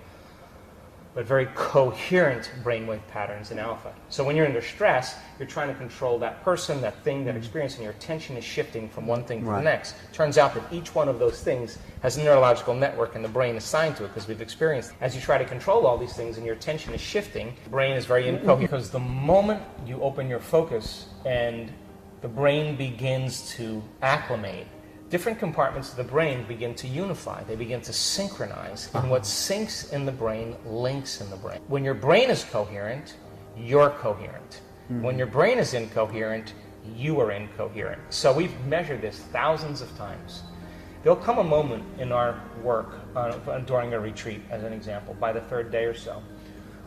but very coherent brainwave patterns in alpha. So when you're under stress, you're trying to control that person, that thing, that experience, and your attention is shifting from one thing to the next. Turns out that each one of those things has a neurological network in the brain assigned to it, because we've experienced it. As you try to control all these things and your attention is shifting, the brain is very incoherent, because the moment you open your focus and the brain begins to acclimate, different compartments of the brain begin to unify. They begin to synchronize. And what syncs in the brain links in the brain. When your brain is coherent, you're coherent. When your brain is incoherent, you are incoherent. So we've measured this thousands of times. There'll come a moment in our work during a retreat, as an example, by the third day or so,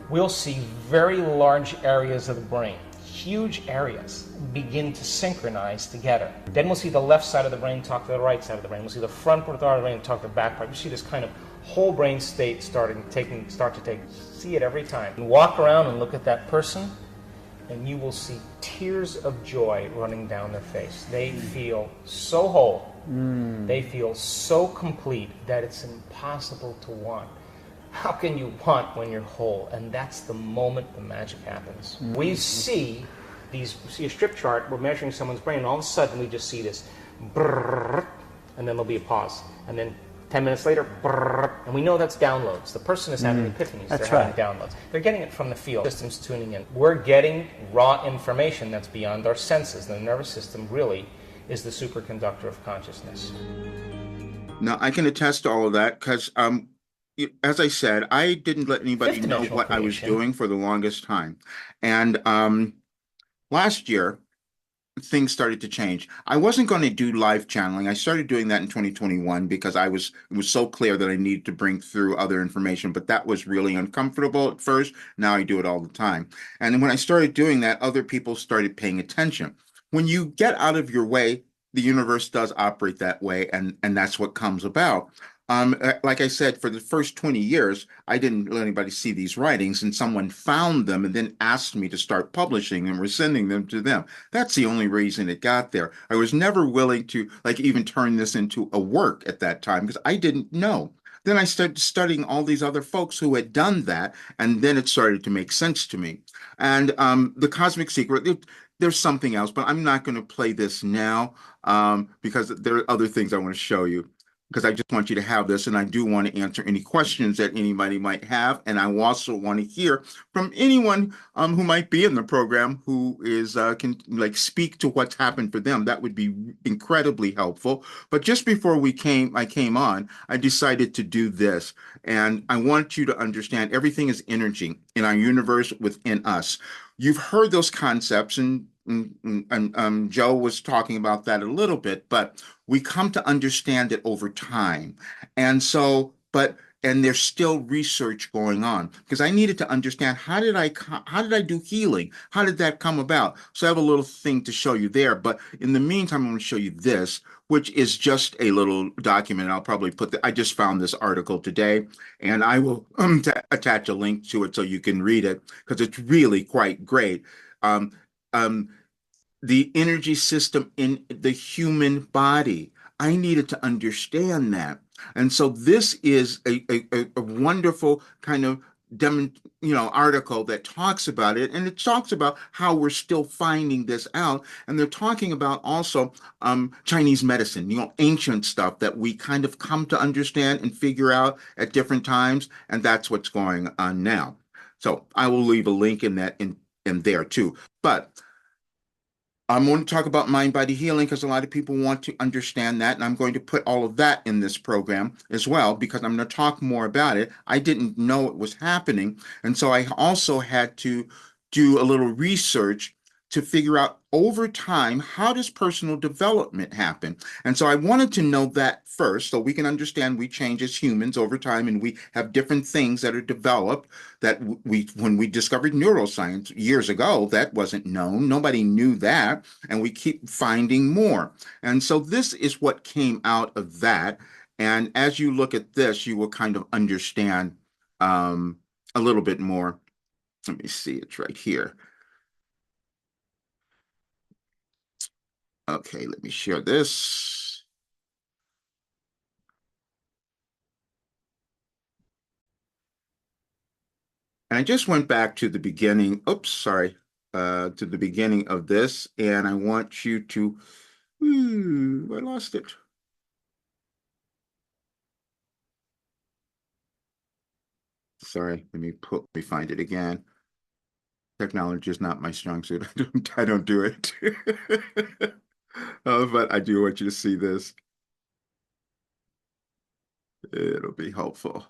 we'll see very large areas of the brain, huge areas, begin to synchronize together. Then we'll see the left side of the brain talk to the right side of the brain. We'll see the front part of the brain talk to the back part. You see this kind of whole brain state start to take. See it every time. You walk around and look at that person, and you will see tears of joy running down their face. They feel so whole. They feel so complete that it's impossible to want. How can you want when you're whole? And that's the moment the magic happens. We see a strip chart, we're measuring someone's brain, and all of a sudden we just see this brrrr, and then there'll be a pause. And then 10 minutes later, brrrr, and we know that's downloads. The person is having epiphanies. They're having downloads. They're getting it from the field. Systems tuning in. We're getting raw information that's beyond our senses. The nervous system really is the superconductor of consciousness. Now, I can attest to all of that because, as I said, I didn't let anybody Fifth know dimensional what I was creation. doing for the longest time. And last year, things started to change. I wasn't going to do live channeling. I started doing that in 2021 because it was so clear that I needed to bring through other information, but that was really uncomfortable at first. Now I do it all the time. And when I started doing that, other people started paying attention. When you get out of your way, the universe does operate that way, and that's what comes about. Like I said, for the first 20 years, I didn't let anybody see these writings, and someone found them and then asked me to start publishing them or sending them to them. That's the only reason it got there. I was never willing to like even turn this into a work at that time because I didn't know. Then I started studying all these other folks who had done that, and then it started to make sense to me. And the Cosmic Secret, there's something else, but I'm not going to play this now because there are other things I want to show you because I just want you to have this, and I do want to answer any questions that anybody might have, and I also want to hear from anyone who might be in the program who is can like speak to what's happened for them. That would be incredibly helpful. But just before I came on, I decided to do this, and I want you to understand everything is energy in our universe within us. You've heard those concepts, and Joe was talking about that a little bit, but we come to understand it over time. And so, and there's still research going on because I needed to understand how did I do healing? How did that come about? So I have a little thing to show you there. But in the meantime, I'm going to show you this, which is just a little document. I'll probably I just found this article today, and I will attach a link to it so you can read it because it's really quite great. Um, um, the energy system in the human body. I needed to understand that. And so this is a wonderful kind of article that talks about it. And it talks about how we're still finding this out. And they're talking about also Chinese medicine, ancient stuff that we kind of come to understand and figure out at different times. And that's what's going on now. So I will leave a link in that in there too. But I'm going to talk about mind body healing because a lot of people want to understand that. And I'm going to put all of that in this program as well because I'm going to talk more about it. I didn't know it was happening. And so I also had to do a little research to figure out over time, how does personal development happen? And so I wanted to know that first so we can understand we change as humans over time and we have different things that are developed that when we discovered neuroscience years ago, that wasn't known. Nobody knew that. And we keep finding more. And so this is what came out of that. And as you look at this, you will kind of understand a little bit more. Let me see, it's right here. Okay, let me share this. And I just went back to the beginning. Oops, sorry. To the beginning of this, and I want you to. I lost it. Sorry, let me find it again. Technology is not my strong suit. I don't do it. But I do want you to see this. It'll be helpful.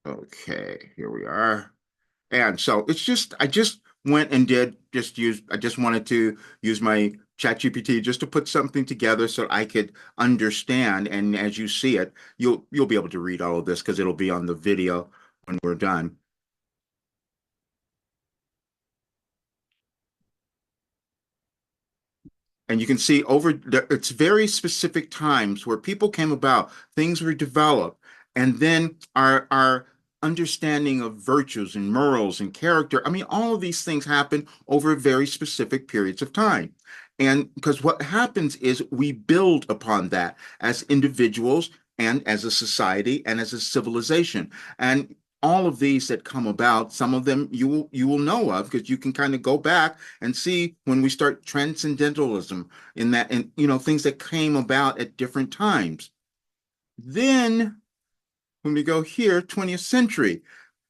Okay, here we are. And so I just went and I just wanted to use my ChatGPT just to put something together so I could understand. And as you see it, you'll be able to read all of this because it'll be on the video when we're done. And you can see it's very specific times where people came about, things were developed, and then our understanding of virtues and morals and character. I mean, all of these things happen over very specific periods of time. And because what happens is we build upon that as individuals and as a society and as a civilization. And all of these that come about, some of them you will know of because you can kind of go back and see when we start transcendentalism in that, and things that came about at different times. Then when we go here, 20th century,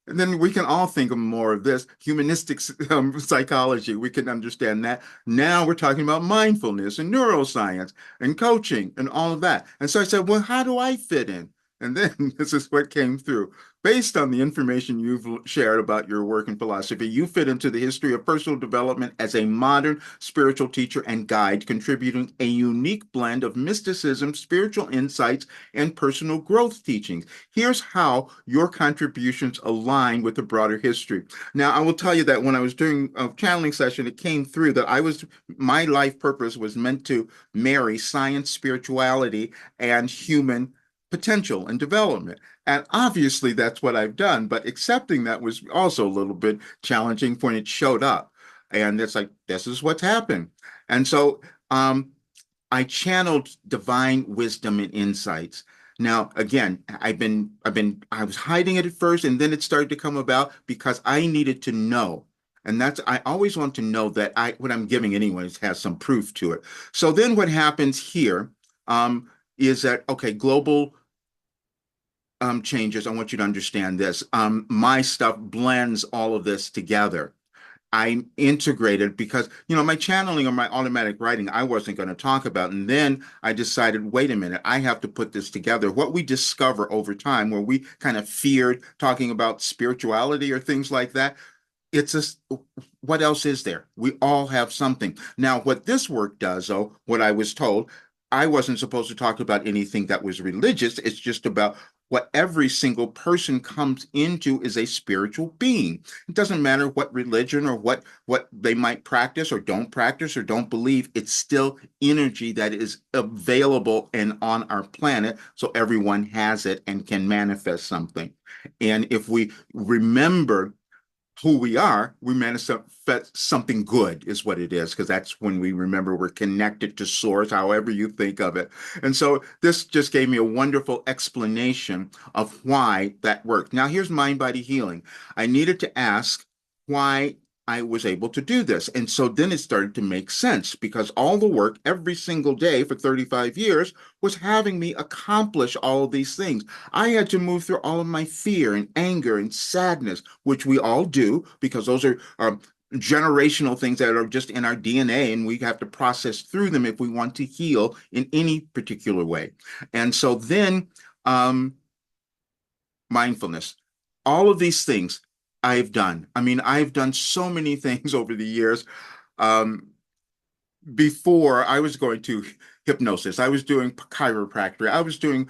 And then we can all think of more of this humanistic psychology. We can understand that. Now we're talking about mindfulness and neuroscience and coaching and all of that. And so I said, well, how do I fit in? And then this is what came through. Based on the information you've shared about your work and philosophy, you fit into the history of personal development as a modern spiritual teacher and guide, contributing a unique blend of mysticism, spiritual insights, and personal growth teachings. Here's how your contributions align with the broader history. Now, I will tell you that when I was doing a channeling session, it came through that my life purpose was meant to marry science, spirituality, and human potential and development. And obviously that's what I've done, but accepting that was also a little bit challenging when it showed up. And it's like, this is what's happened. And so I channeled divine wisdom and insights. Now, again, I was hiding it at first, and then it started to come about because I needed to know. And I always want to know that what I'm giving anyways has some proof to it. So then what happens here is that, okay, global changes. I want you to understand this. My stuff blends all of this together. I'm integrated because, my channeling or my automatic writing, I wasn't going to talk about. And then I decided, wait a minute, I have to put this together. What we discover over time, where we kind of feared talking about spirituality or things like that, it's just, what else is there? We all have something. Now, what this work does, though, what I was told, I wasn't supposed to talk about anything that was religious. It's just about what every single person comes into is a spiritual being. It doesn't matter what religion or what they might practice or don't believe. It's still energy that is available and on our planet, so everyone has it and can manifest something. And if we remember who we are, we manifest something good is what it is, because that's when we remember we're connected to source, however you think of it. And so this just gave me a wonderful explanation of why that worked. Now here's mind body healing. I needed to ask why I was able to do this. And so then it started to make sense, because all the work every single day for 35 years was having me accomplish all of these things. I had to move through all of my fear and anger and sadness, which we all do, because those are generational things that are just in our DNA, and we have to process through them if we want to heal in any particular way. And so then mindfulness, all of these things I've done. I mean, I've done so many things over the years. Before I was going to hypnosis, I was doing chiropractic, I was doing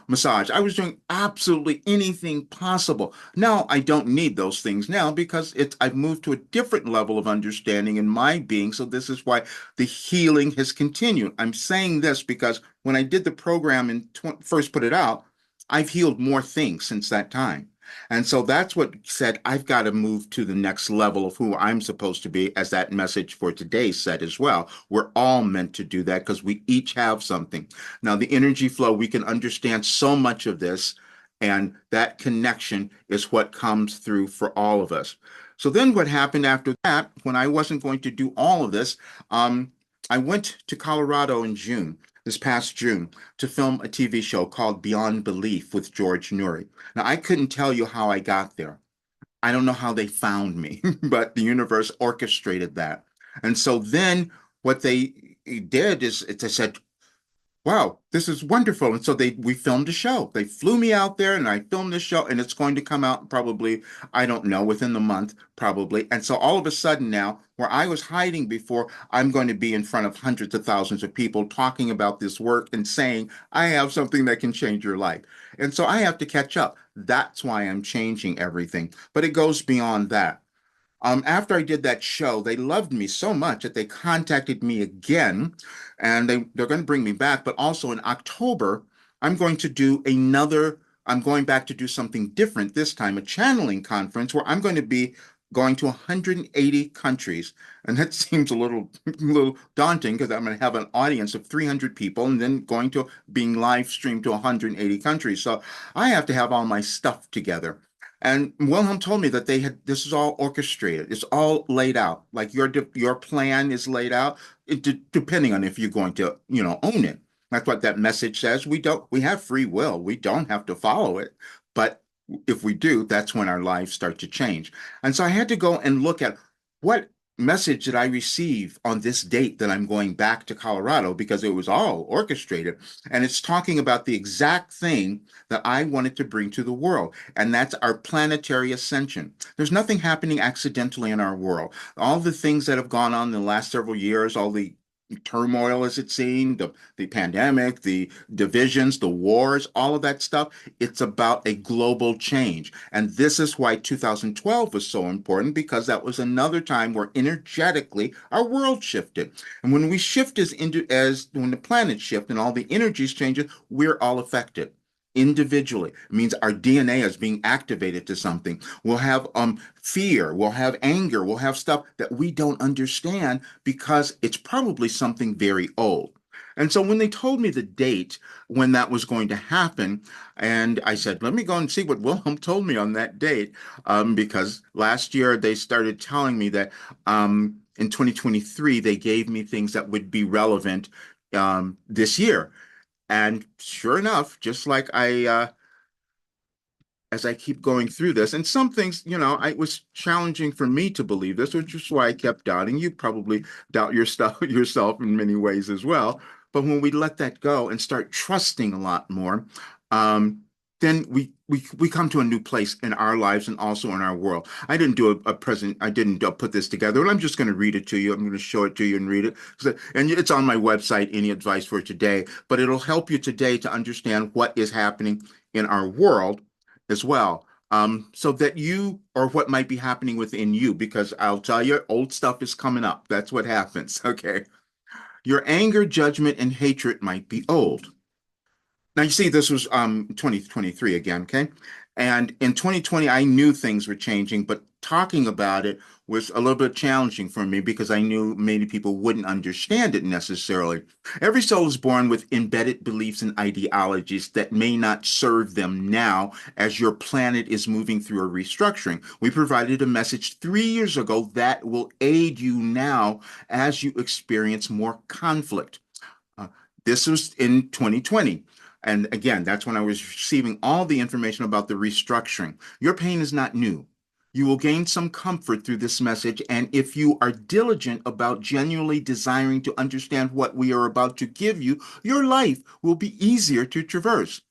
massage, I was doing absolutely anything possible. Now I don't need those things now, because I've moved to a different level of understanding in my being. So this is why the healing has continued. I'm saying this because when I did the program and first put it out, I've healed more things since that time. And so that's what said, I've got to move to the next level of who I'm supposed to be, as that message for today said as well. We're all meant to do that because we each have something. Now, the energy flow, we can understand so much of this, and that connection is what comes through for all of us. So then what happened after that, when I wasn't going to do all of this, I went to Colorado in this past June, to film a TV show called Beyond Belief with George Noory. Now, I couldn't tell you how I got there. I don't know how they found me, but the universe orchestrated that. And so then what they did is they said, wow, this is wonderful. And so we filmed a show. They flew me out there and I filmed this show, and it's going to come out probably, I don't know, within the month, probably. And so all of a sudden now, where I was hiding before, I'm going to be in front of hundreds of thousands of people talking about this work and saying, I have something that can change your life. And so I have to catch up. That's why I'm changing everything. But it goes beyond that. After I did that show, they loved me so much that they contacted me again, and they're going to bring me back. But also in October, I'm going to do I'm going back to do something different this time, a channeling conference where I'm going to be going to 180 countries. And that seems a little daunting, because I'm going to have an audience of 300 people and then being live streamed to 180 countries. So I have to have all my stuff together. And Wilhelm told me that this is all orchestrated. It's all laid out. Like your plan is laid out, depending on if you're going to, own it. That's what that message says. We have free will. We don't have to follow it, but if we do, that's when our lives start to change. And so I had to go and look at what message did I receive on this date that I'm going back to Colorado, because it was all orchestrated. And it's talking about the exact thing that I wanted to bring to the world, and that's our planetary ascension. There's nothing happening accidentally in our world. All the things that have gone on in the last several years, all the turmoil as it's seen, the pandemic, the divisions, the wars, all of that stuff, it's about a global change. And this is why 2012 was so important, because that was another time where energetically our world shifted. And when we shift as when the planets shift and all the energies changes, we're all affected individually. It means our DNA is being activated to something. We'll have fear, we'll have anger, we'll have stuff that we don't understand because it's probably something very old. And so when they told me the date when that was going to happen, and I said, let me go and see what Wilhelm told me on that date, because last year they started telling me that in 2023 they gave me things that would be relevant this year. And sure enough, just like as I keep going through this, and some things, it was challenging for me to believe this, which is why I kept doubting. You probably doubt your stuff yourself in many ways as well. But when we let that go and start trusting a lot more, then we come to a new place in our lives and also in our world. I didn't do a present. I didn't put this together, and I'm just going to read it to you. I'm going to show it to you and read it, and it's on my website. Any advice for today, but it'll help you today to understand what is happening in our world as well. So that you or what might be happening within you, because I'll tell you, old stuff is coming up. That's what happens. Okay. Your anger, judgment, and hatred might be old. Now you see, this was 2023 again, okay? And in 2020, I knew things were changing, but talking about it was a little bit challenging for me because I knew many people wouldn't understand it necessarily. Every soul is born with embedded beliefs and ideologies that may not serve them now as your planet is moving through a restructuring. We provided a message 3 years ago that will aid you now as you experience more conflict. Uh, this was in 2020. And again, that's when I was receiving all the information about the restructuring. Your pain is not new. You will gain some comfort through this message. And if you are diligent about genuinely desiring to understand what we are about to give you, your life will be easier to traverse.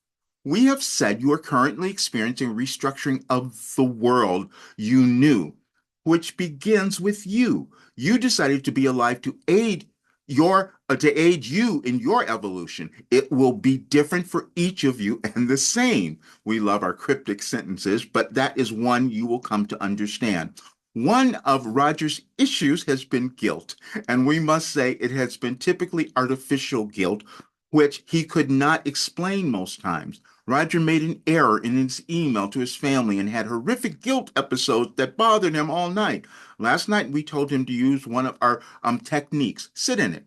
We have said you are currently experiencing restructuring of the world you knew, which begins with you. You decided to be alive to aid you in your evolution. It will be different for each of you and the same. We love our cryptic sentences, but that is one you will come to understand. One of Roger's issues has been guilt, and we must say it has been typically artificial guilt, which he could not explain most times. Roger made an error in his email to his family and had horrific guilt episodes that bothered him all night. Last night, we told him to use one of our techniques. Sit in it.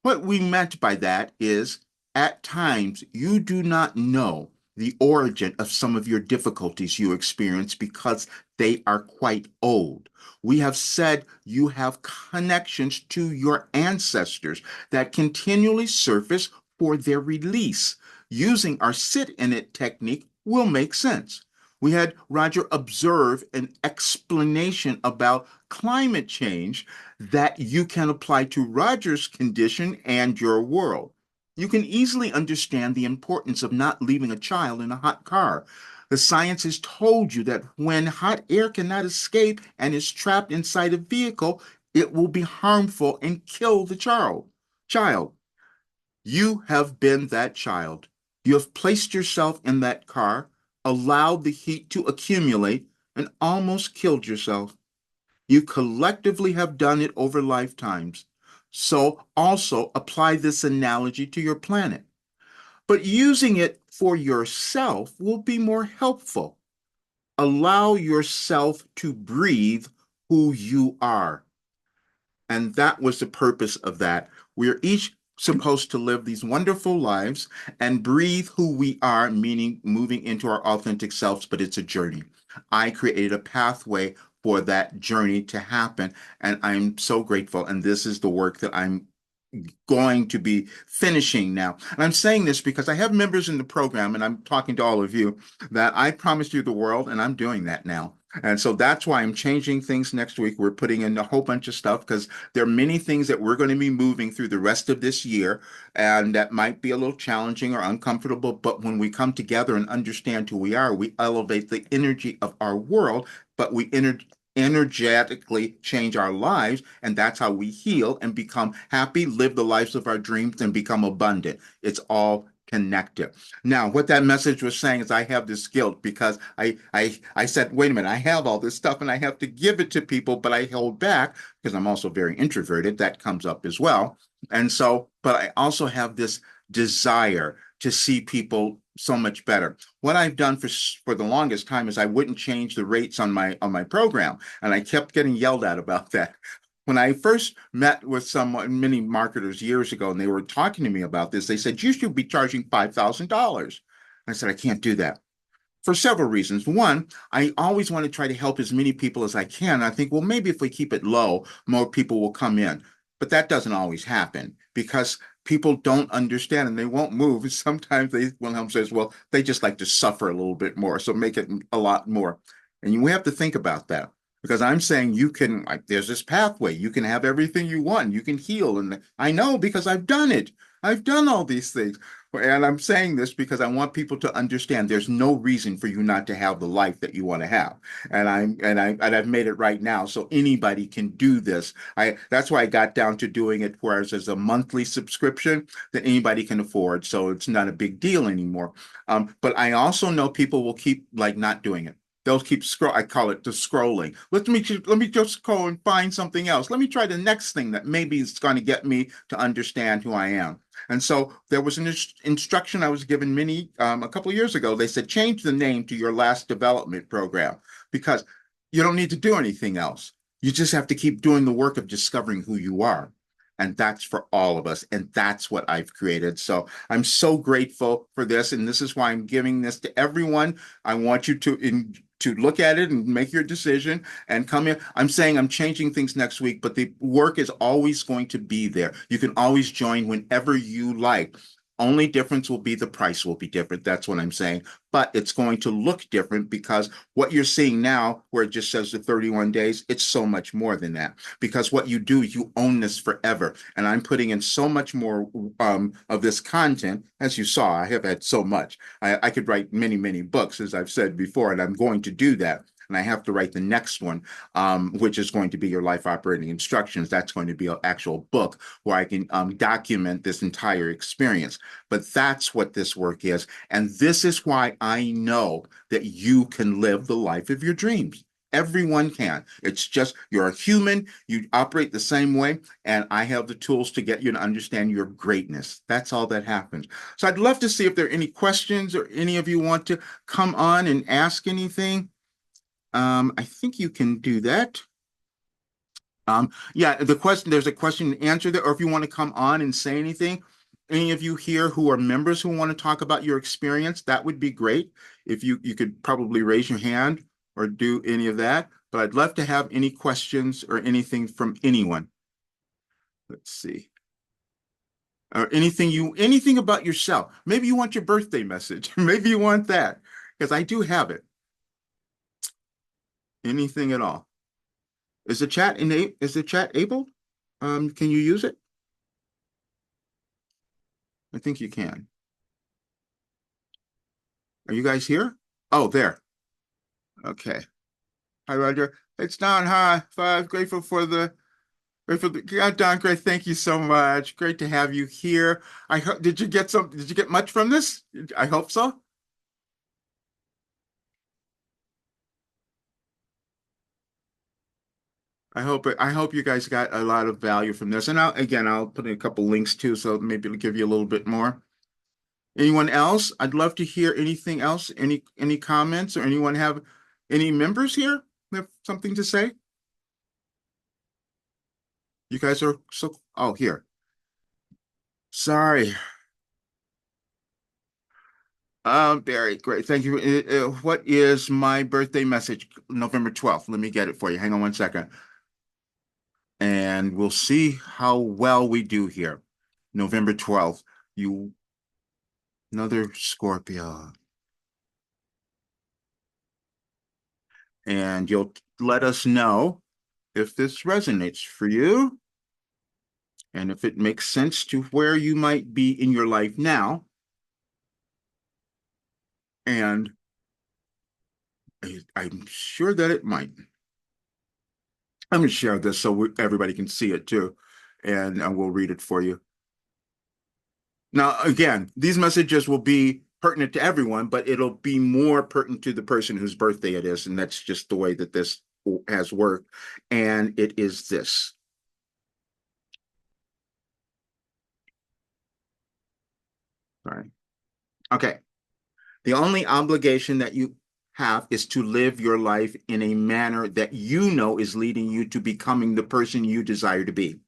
What we meant by that is, at times, you do not know the origin of some of your difficulties you experience because they are quite old. We have said you have connections to your ancestors that continually surface for their release. Using our sit in it technique will make sense. We had Roger observe an explanation about climate change that you can apply to Roger's condition and your world. You can easily understand the importance of not leaving a child in a hot car. The science has told you that when hot air cannot escape and is trapped inside a vehicle, it will be harmful and kill the child. You have been that child. You have placed yourself in that car, allowed the heat to accumulate, and almost killed yourself. You collectively have done it over lifetimes. So also apply this analogy to your planet. But using it for yourself will be more helpful. Allow yourself to breathe who you are. And that was the purpose of that. We're each supposed to live these wonderful lives and breathe who we are, meaning moving into our authentic selves, but it's a journey. I created a pathway for that journey to happen, and I'm so grateful. And this is the work that I'm going to be finishing now. And I'm saying this because I have members in the program, and I'm talking to all of you, that I promised you the world, and I'm doing that now. And so that's why I'm changing things next week. We're putting in a whole bunch of stuff because there are many things that we're going to be moving through the rest of this year, and that might be a little challenging or uncomfortable. But when we come together and understand who we are, we elevate the energy of our world, but we energetically change our lives, and that's how we heal and become happy, live the lives of our dreams, and become abundant. It's all connected. Now, what that message was saying is I have this guilt because I said, wait a minute, I have all this stuff and I have to give it to people, but I hold back because I'm also very introverted. That comes up as well. And so, but I also have this desire to see people so much better. What I've done for the longest time is I wouldn't change the rates on my program, and I kept getting yelled at about that. When I first met with many marketers years ago, and they were talking to me about this, they said, you should be charging $5,000. I said, I can't do that for several reasons. One, I always want to try to help as many people as I can. I think, well, maybe if we keep it low, more people will come in. But that doesn't always happen because people don't understand and they won't move. Sometimes Wilhelm says, well, they just like to suffer a little bit more. So make it a lot more. And you have to think about that because I'm saying you can, like, there's this pathway. You can have everything you want. You can heal. And I know because I've done it. I've done all these things. And I'm saying this because I want people to understand there's no reason for you not to have the life that you want to have. And I've made it right now. So anybody can do this. That's why I got down to doing it whereas as a monthly subscription that anybody can afford. So it's not a big deal anymore. But I also know people will keep like not doing it. They'll keep I call it the scrolling. Let me just go and find something else. Let me try the next thing that maybe is going to get me to understand who I am. And so there was an instruction I was given a couple of years ago. They said, change the name to your last development program because you don't need to do anything else. You just have to keep doing the work of discovering who you are. And that's for all of us. And that's what I've created. So I'm so grateful for this. And this is why I'm giving this to everyone. I want you to look at it and make your decision and come in. I'm saying I'm changing things next week, but the work is always going to be there. You can always join whenever you like. Only difference will be the price will be different. That's what I'm saying. But it's going to look different because what you're seeing now, where it just says the 31 days, it's so much more than that. Because what you do, you own this forever. And I'm putting in so much more of this content. As you saw, I have had so much. I could write many, many books, as I've said before, and I'm going to do that. And I have to write the next one, which is going to be your life operating instructions. That's going to be an actual book where I can document this entire experience. But that's what this work is. And this is why I know that you can live the life of your dreams. Everyone can. It's just you're a human, you operate the same way, and I have the tools to get you to understand your greatness. That's all that happens. So I'd love to see if there are any questions or any of you want to come on and ask anything. I think you can do that. Yeah, there's a question and answer there, or if you want to come on and say anything, any of you here who are members who want to talk about your experience, that would be great. If you could probably raise your hand or do any of that, but I'd love to have any questions or anything from anyone. Let's see. Or anything about yourself. Maybe you want your birthday message. Maybe you want that, because I do have it. Anything at all. Is the chat able? Can you use it? I think you can. Are you guys here? Oh, there. Okay. Hi, Roger. It's Don. Hi. Grateful for the yeah, Don. Great. Thank you so much. Great to have you here. Did you get much from this? I hope so. I hope you guys got a lot of value from this. And I'll put in a couple links too, so maybe it'll give you a little bit more. Anyone else? I'd love to hear anything else. Any comments or anyone have any members here have something to say? You guys are here. Sorry. Barry, great. Thank you. What is my birthday message? November 12th. Let me get it for you. Hang on one second. and we'll see how well we do here. November 12th, another Scorpio. And you'll let us know if this resonates for you and if it makes sense to where you might be in your life now. And I'm sure that it might. I'm going to share this so everybody can see it too, and I will read it for you. Now, again, these messages will be pertinent to everyone, but it'll be more pertinent to the person whose birthday it is, and that's just the way that this has worked. And it is this. All right. Okay. The only obligation that you have is to live your life in a manner that you know is leading you to becoming the person you desire to be.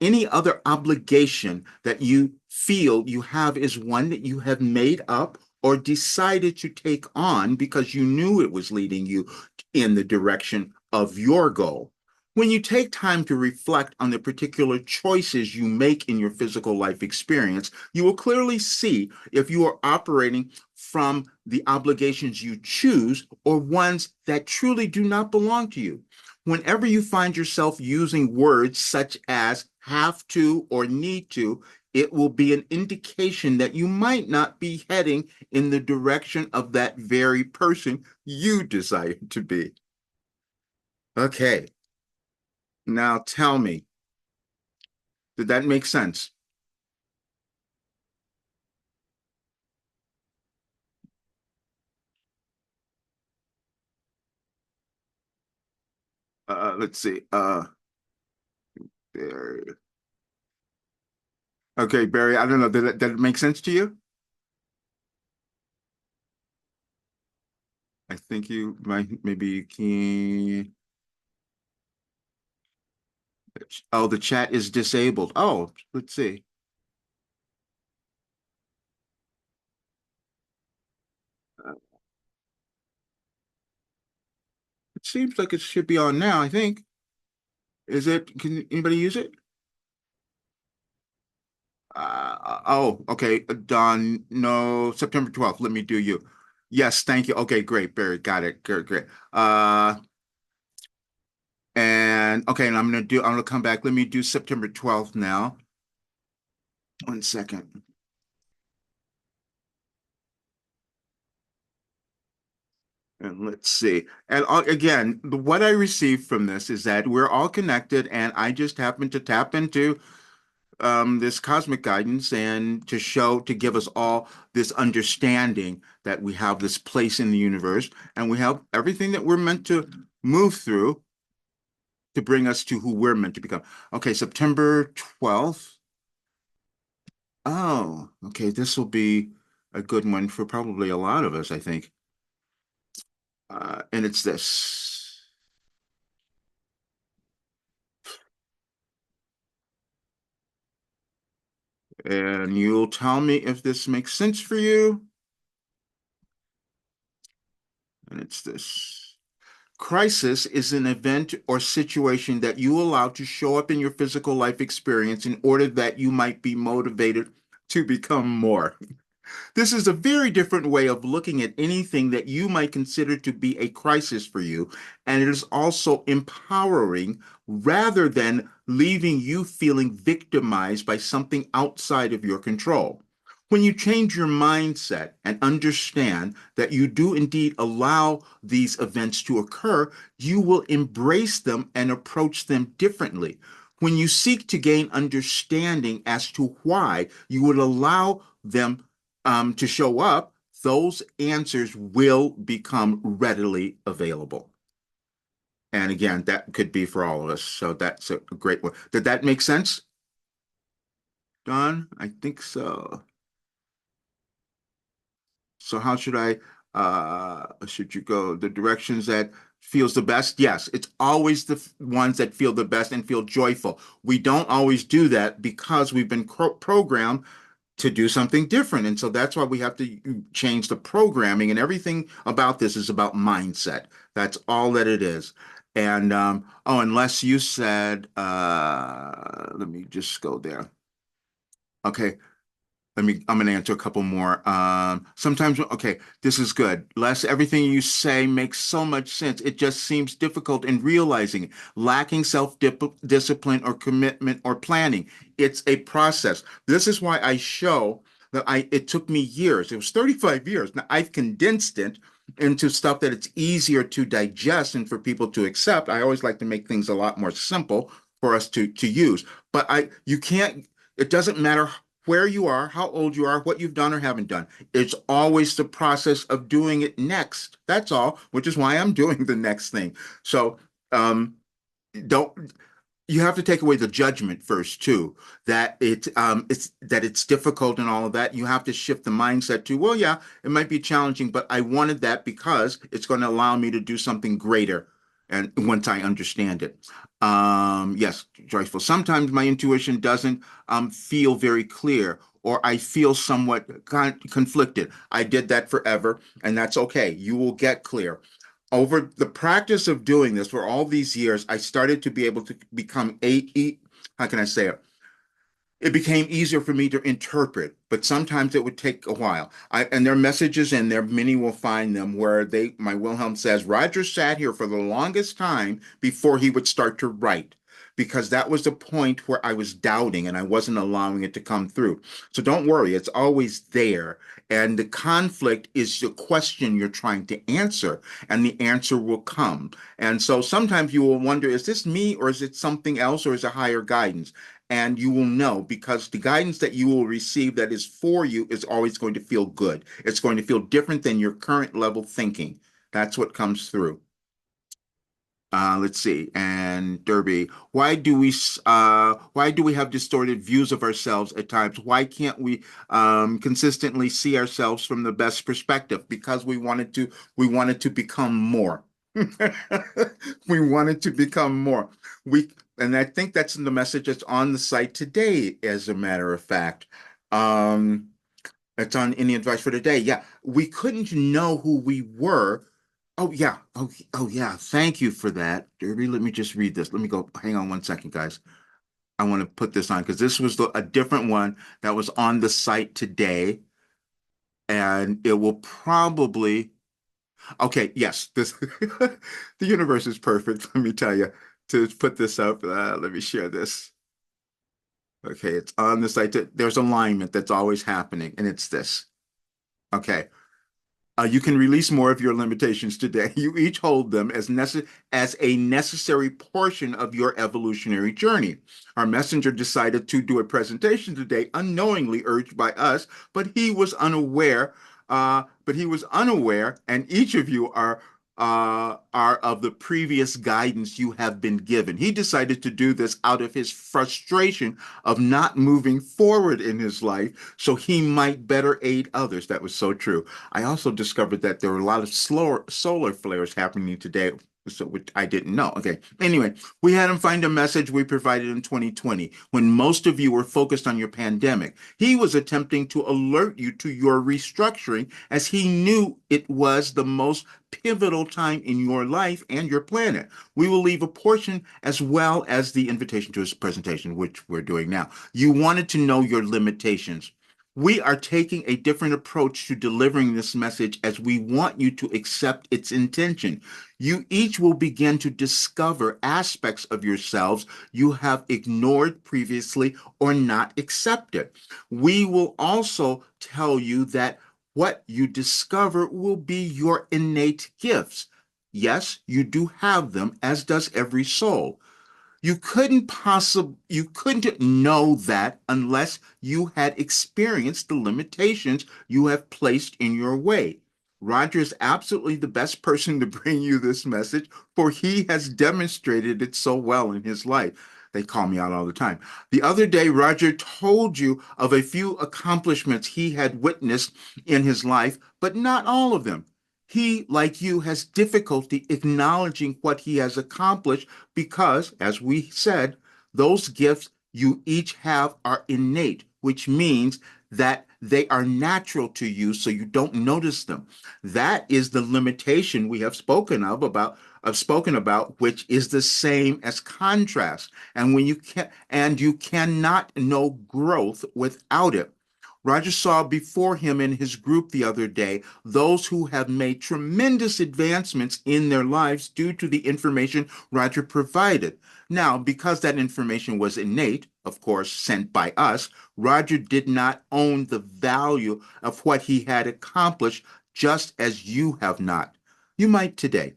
Any other obligation that you feel you have is one that you have made up or decided to take on because you knew it was leading you in the direction of your goal. When you take time to reflect on the particular choices you make in your physical life experience, you will clearly see if you are operating from the obligations you choose or ones that truly do not belong to you. Whenever you find yourself using words such as have to or need to, it will be an indication that you might not be heading in the direction of that very person you desire to be. Okay. Now tell me, did that make sense? Let's see. There. Okay, Barry, I don't know. Did it make sense to you? I think you might maybe you can. Oh, the chat is disabled. Oh, let's see. It seems like it should be on now, I think. Is it? Can anybody use it? Oh, okay. Don, no, September 12th. Let me do you. Yes, thank you. Okay, great, Barry. Got it. Great, great. And okay, and I'm gonna come back. Let me do September 12th now. 1 second. And let's see. And again, what I received from this is that we're all connected, and I just happen to tap into this cosmic guidance and to give us all this understanding that we have this place in the universe and we have everything that we're meant to move through to bring us to who we're meant to become. Okay, September 12th. Oh, okay, this will be a good one for probably a lot of us, I think. And it's this. And you'll tell me if this makes sense for you. And it's this. Crisis is an event or situation that you allow to show up in your physical life experience in order that you might be motivated to become more. This is a very different way of looking at anything that you might consider to be a crisis for you, and it is also empowering rather than leaving you feeling victimized by something outside of your control. When you change your mindset and understand that you do indeed allow these events to occur, you will embrace them and approach them differently. When you seek to gain understanding as to why you would allow them to show up, those answers will become readily available. And again, that could be for all of us. So that's a great one. Did that make sense, Don? I think so. So how should you go? The directions that feels the best? Yes, it's always the ones that feel the best and feel joyful. We don't always do that because we've been programmed to do something different. And so that's why we have to change the programming, and everything about this is about mindset. That's all that it is. And oh, unless you said, let me just go there. Okay, I'm going to answer a couple more. Sometimes, okay, this is good. Les, everything you say makes so much sense. It just seems difficult in realizing it, lacking self-discipline or commitment or planning. It's a process. This is why I show that it took me years. It was 35 years. Now I've condensed it into stuff that it's easier to digest and for people to accept. I always like to make things a lot more simple for us to use. But you can't, it doesn't matter where you are, how old you are, what you've done or haven't done. It's always the process of doing it next. That's all, which is why I'm doing the next thing. So don't you have to take away the judgment first too, that it's difficult and all of that. You have to shift the mindset to, well, yeah, it might be challenging, but I wanted that because it's going to allow me to do something greater. And once I understand it, yes, joyful. Sometimes my intuition doesn't feel very clear, or I feel somewhat conflicted. I did that forever, and that's okay. You will get clear over the practice of doing this for all these years. I started to be able to become how can I say it? It became easier for me to interpret, but sometimes it would take a while. And there are messages in there, many will find them, where my Wilhelm says, Roger sat here for the longest time before he would start to write, because that was the point where I was doubting and I wasn't allowing it to come through. So don't worry, it's always there. And the conflict is the question you're trying to answer, and the answer will come. And so sometimes you will wonder, is this me, or is it something else, or is it higher guidance? And you will know, because the guidance that you will receive that is for you is always going to feel good. It's going to feel different than your current level thinking. That's what comes through. Let's see. And Derby, why do we have distorted views of ourselves at times? Why can't we consistently see ourselves from the best perspective? Because we wanted to become more. We wanted to become more. And I think that's the message that's on the site today, as a matter of fact. Um, it's on Any Advice for Today. Yeah, we couldn't know who we were. Oh yeah. Oh yeah. Thank you for that, Derby. Let me just read this. Let me go. Hang on one second, guys. I want to put this on because this was a different one that was on the site today, and it will probably. Okay. Yes. This the universe is perfect. Let me tell you. To put this up, let me share this. Okay, it's on the site. There's alignment that's always happening, and it's this. Okay. You can release more of your limitations today. You each hold them as a necessary portion of your evolutionary journey. Our messenger decided to do a presentation today, unknowingly urged by us, but he was unaware. And each of you are of the previous guidance you have been given. He decided to do this out of his frustration of not moving forward in his life, so he might better aid others. That was so true. I also discovered that there were a lot of solar flares happening today, so which I didn't know. Okay. Anyway, we had him find a message we provided in 2020 when most of you were focused on your pandemic. He was attempting to alert you to your restructuring, as he knew it was the most pivotal time in your life and your planet. We will leave a portion as well as the invitation to his presentation, which we're doing now. You wanted to know your limitations. We are taking a different approach to delivering this message, as we want you to accept its intention. You each will begin to discover aspects of yourselves you have ignored previously or not accepted. We will also tell you that what you discover will be your innate gifts. Yes, you do have them, as does every soul. You couldn't know that unless you had experienced the limitations you have placed in your way. Roger is absolutely the best person to bring you this message, for he has demonstrated it so well in his life. They call me out all the time. The other day, Roger told you of a few accomplishments he had witnessed in his life, but not all of them. He, like you, has difficulty acknowledging what he has accomplished because, as we said, those gifts you each have are innate, which means that they are natural to you, so you don't notice them. That is the limitation we have spoken of about I've spoken about, which is the same as contrast. And you cannot know growth without it. Roger saw before him in his group the other day those who have made tremendous advancements in their lives due to the information Roger provided. Now, because that information was innate, of course, sent by us, Roger did not own the value of what he had accomplished, just as you have not. You might today.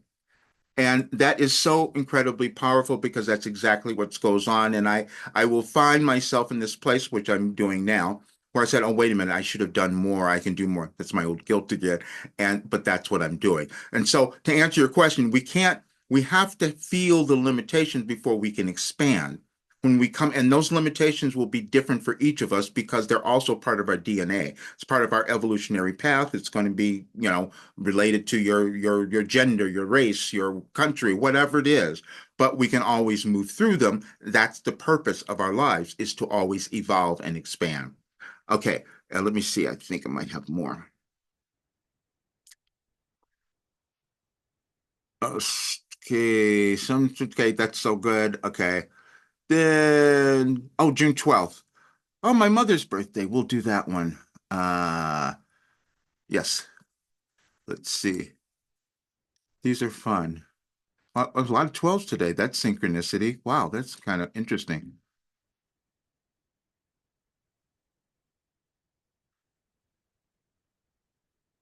And that is so incredibly powerful because that's exactly what goes on. And I will find myself in this place, which I'm doing now, where I said, oh, wait a minute, I should have done more. I can do more. That's my old guilt again. But that's what I'm doing. And so to answer your question, we have to feel the limitations before we can expand. When we come, and those limitations will be different for each of us because they're also part of our DNA. It's part of our evolutionary path. It's going to be, related to your gender, your race, your country, whatever it is. But we can always move through them. That's the purpose of our lives, is to always evolve and expand. Okay, let me see. I think I might have more. Okay, that's so good. Okay. Then, June 12th. Oh, my mother's birthday. We'll do that one. Yes. Let's see. These are fun. A lot of 12s today. That's synchronicity. Wow, that's kind of interesting.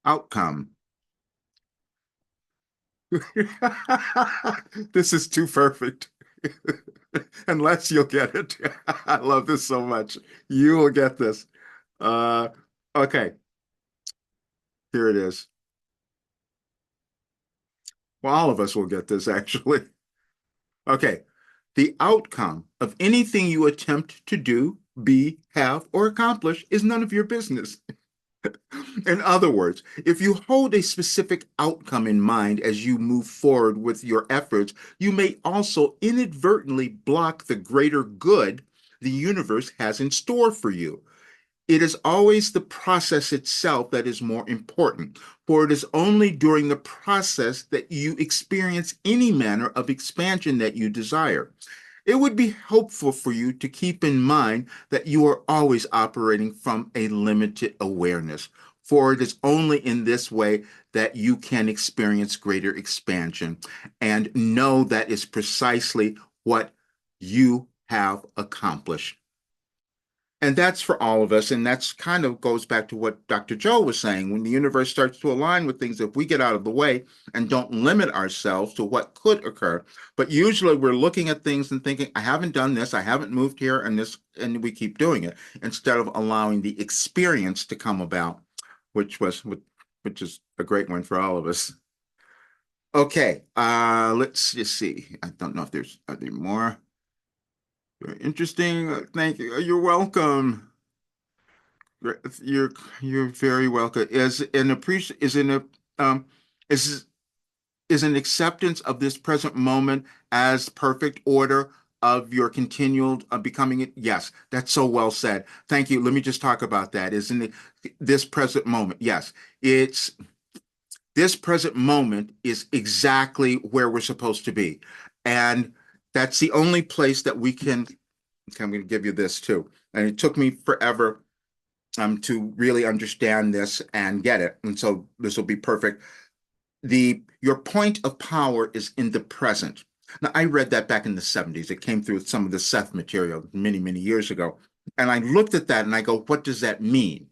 Outcome. This is too perfect. Unless you'll get it. I love this so much. You will get this. Okay. Here it is. Well, all of us will get this, actually. Okay. The outcome of anything you attempt to do, be, have, or accomplish is none of your business. In other words, if you hold a specific outcome in mind as you move forward with your efforts, you may also inadvertently block the greater good the universe has in store for you. It is always the process itself that is more important, for it is only during the process that you experience any manner of expansion that you desire. It would be helpful for you to keep in mind that you are always operating from a limited awareness, for it is only in this way that you can experience greater expansion, and know that is precisely what you have accomplished. And that's for all of us. And that's kind of goes back to what Dr. Joe was saying. When the universe starts to align with things, if we get out of the way and don't limit ourselves to what could occur, but usually we're looking at things and thinking, I haven't done this, I haven't moved here, and we keep doing it instead of allowing the experience to come about, which is a great one for all of us. Okay, let's just see. I don't know if are there more? Very interesting. Thank you. You're welcome. You're very welcome. Um is is an acceptance of this present moment as perfect order of your continual becoming it? Yes, that's so well said. Thank you. Let me just talk about that. Isn't it this present moment? Yes, it's this present moment is exactly where we're supposed to be. And that's the only place that we can. Okay, I'm going to give you this too. And it took me forever to really understand this and get it. And so this will be perfect. Your point of power is in the present. Now, I read that back in the 70s. It came through some of the Seth material many, many years ago. And I looked at that and I go, what does that mean?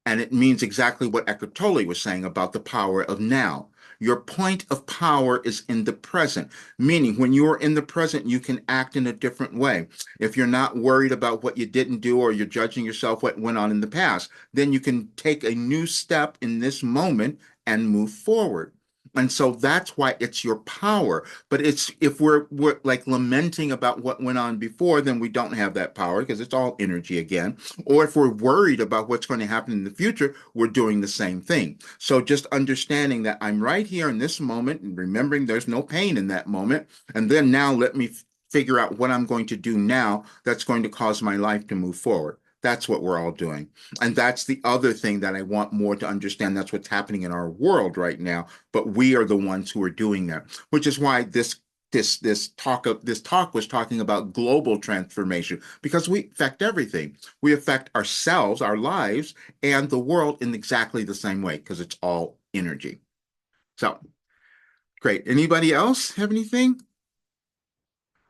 And it means exactly what Eckhart Tolle was saying about the power of now. Your point of power is in the present, meaning when you are in the present, you can act in a different way. If you're not worried about what you didn't do or you're judging yourself what went on in the past, then you can take a new step in this moment and move forward. And so that's why it's your power. But it's if we're like lamenting about what went on before, then we don't have that power because it's all energy again. Or if we're worried about what's going to happen in the future, we're doing the same thing. So just understanding that I'm right here in this moment and remembering there's no pain in that moment. And then now let me figure out what I'm going to do now that's going to cause my life to move forward. That's what we're all doing. And that's the other thing that I want more to understand. That's what's happening in our world right now. But we are the ones who are doing that, which is why this talk was talking about global transformation, because we affect everything. We affect ourselves, our lives, and the world in exactly the same way, because it's all energy. So great. Anybody else have anything?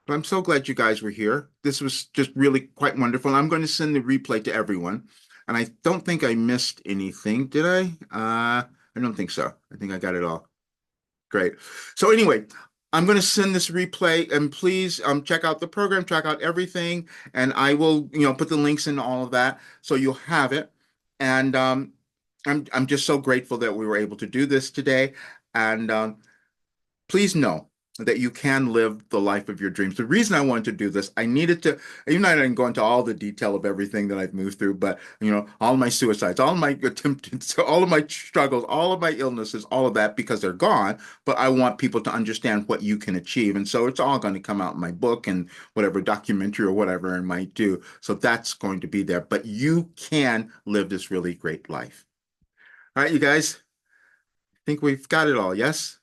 But I'm so glad you guys were here. This was just really quite wonderful. I'm going to send the replay to everyone. And I don't think I missed anything, did I? I don't think so. I think I got it all. Great. So anyway, I'm going to send this replay, and please check out the program, check out everything, and I will, put the links in all of that so you'll have it. And I'm just so grateful that we were able to do this today. And please know that you can live the life of your dreams. The reason I wanted to do this, I needed to, even though I didn't go into all the detail of everything that I've moved through, but all my suicides, all my attempts, all of my struggles, all of my illnesses, all of that, because they're gone. But I want people to understand what you can achieve. And so it's all going to come out in my book and whatever documentary or whatever I might do. So that's going to be there. But you can live this really great life. All right, you guys, I think we've got it all. Yes?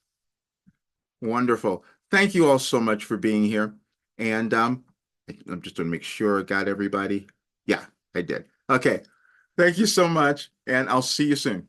Wonderful. Thank you all so much for being here. And I'm just going to make sure I got everybody. Yeah, I did. Okay. Thank you so much. And I'll see you soon.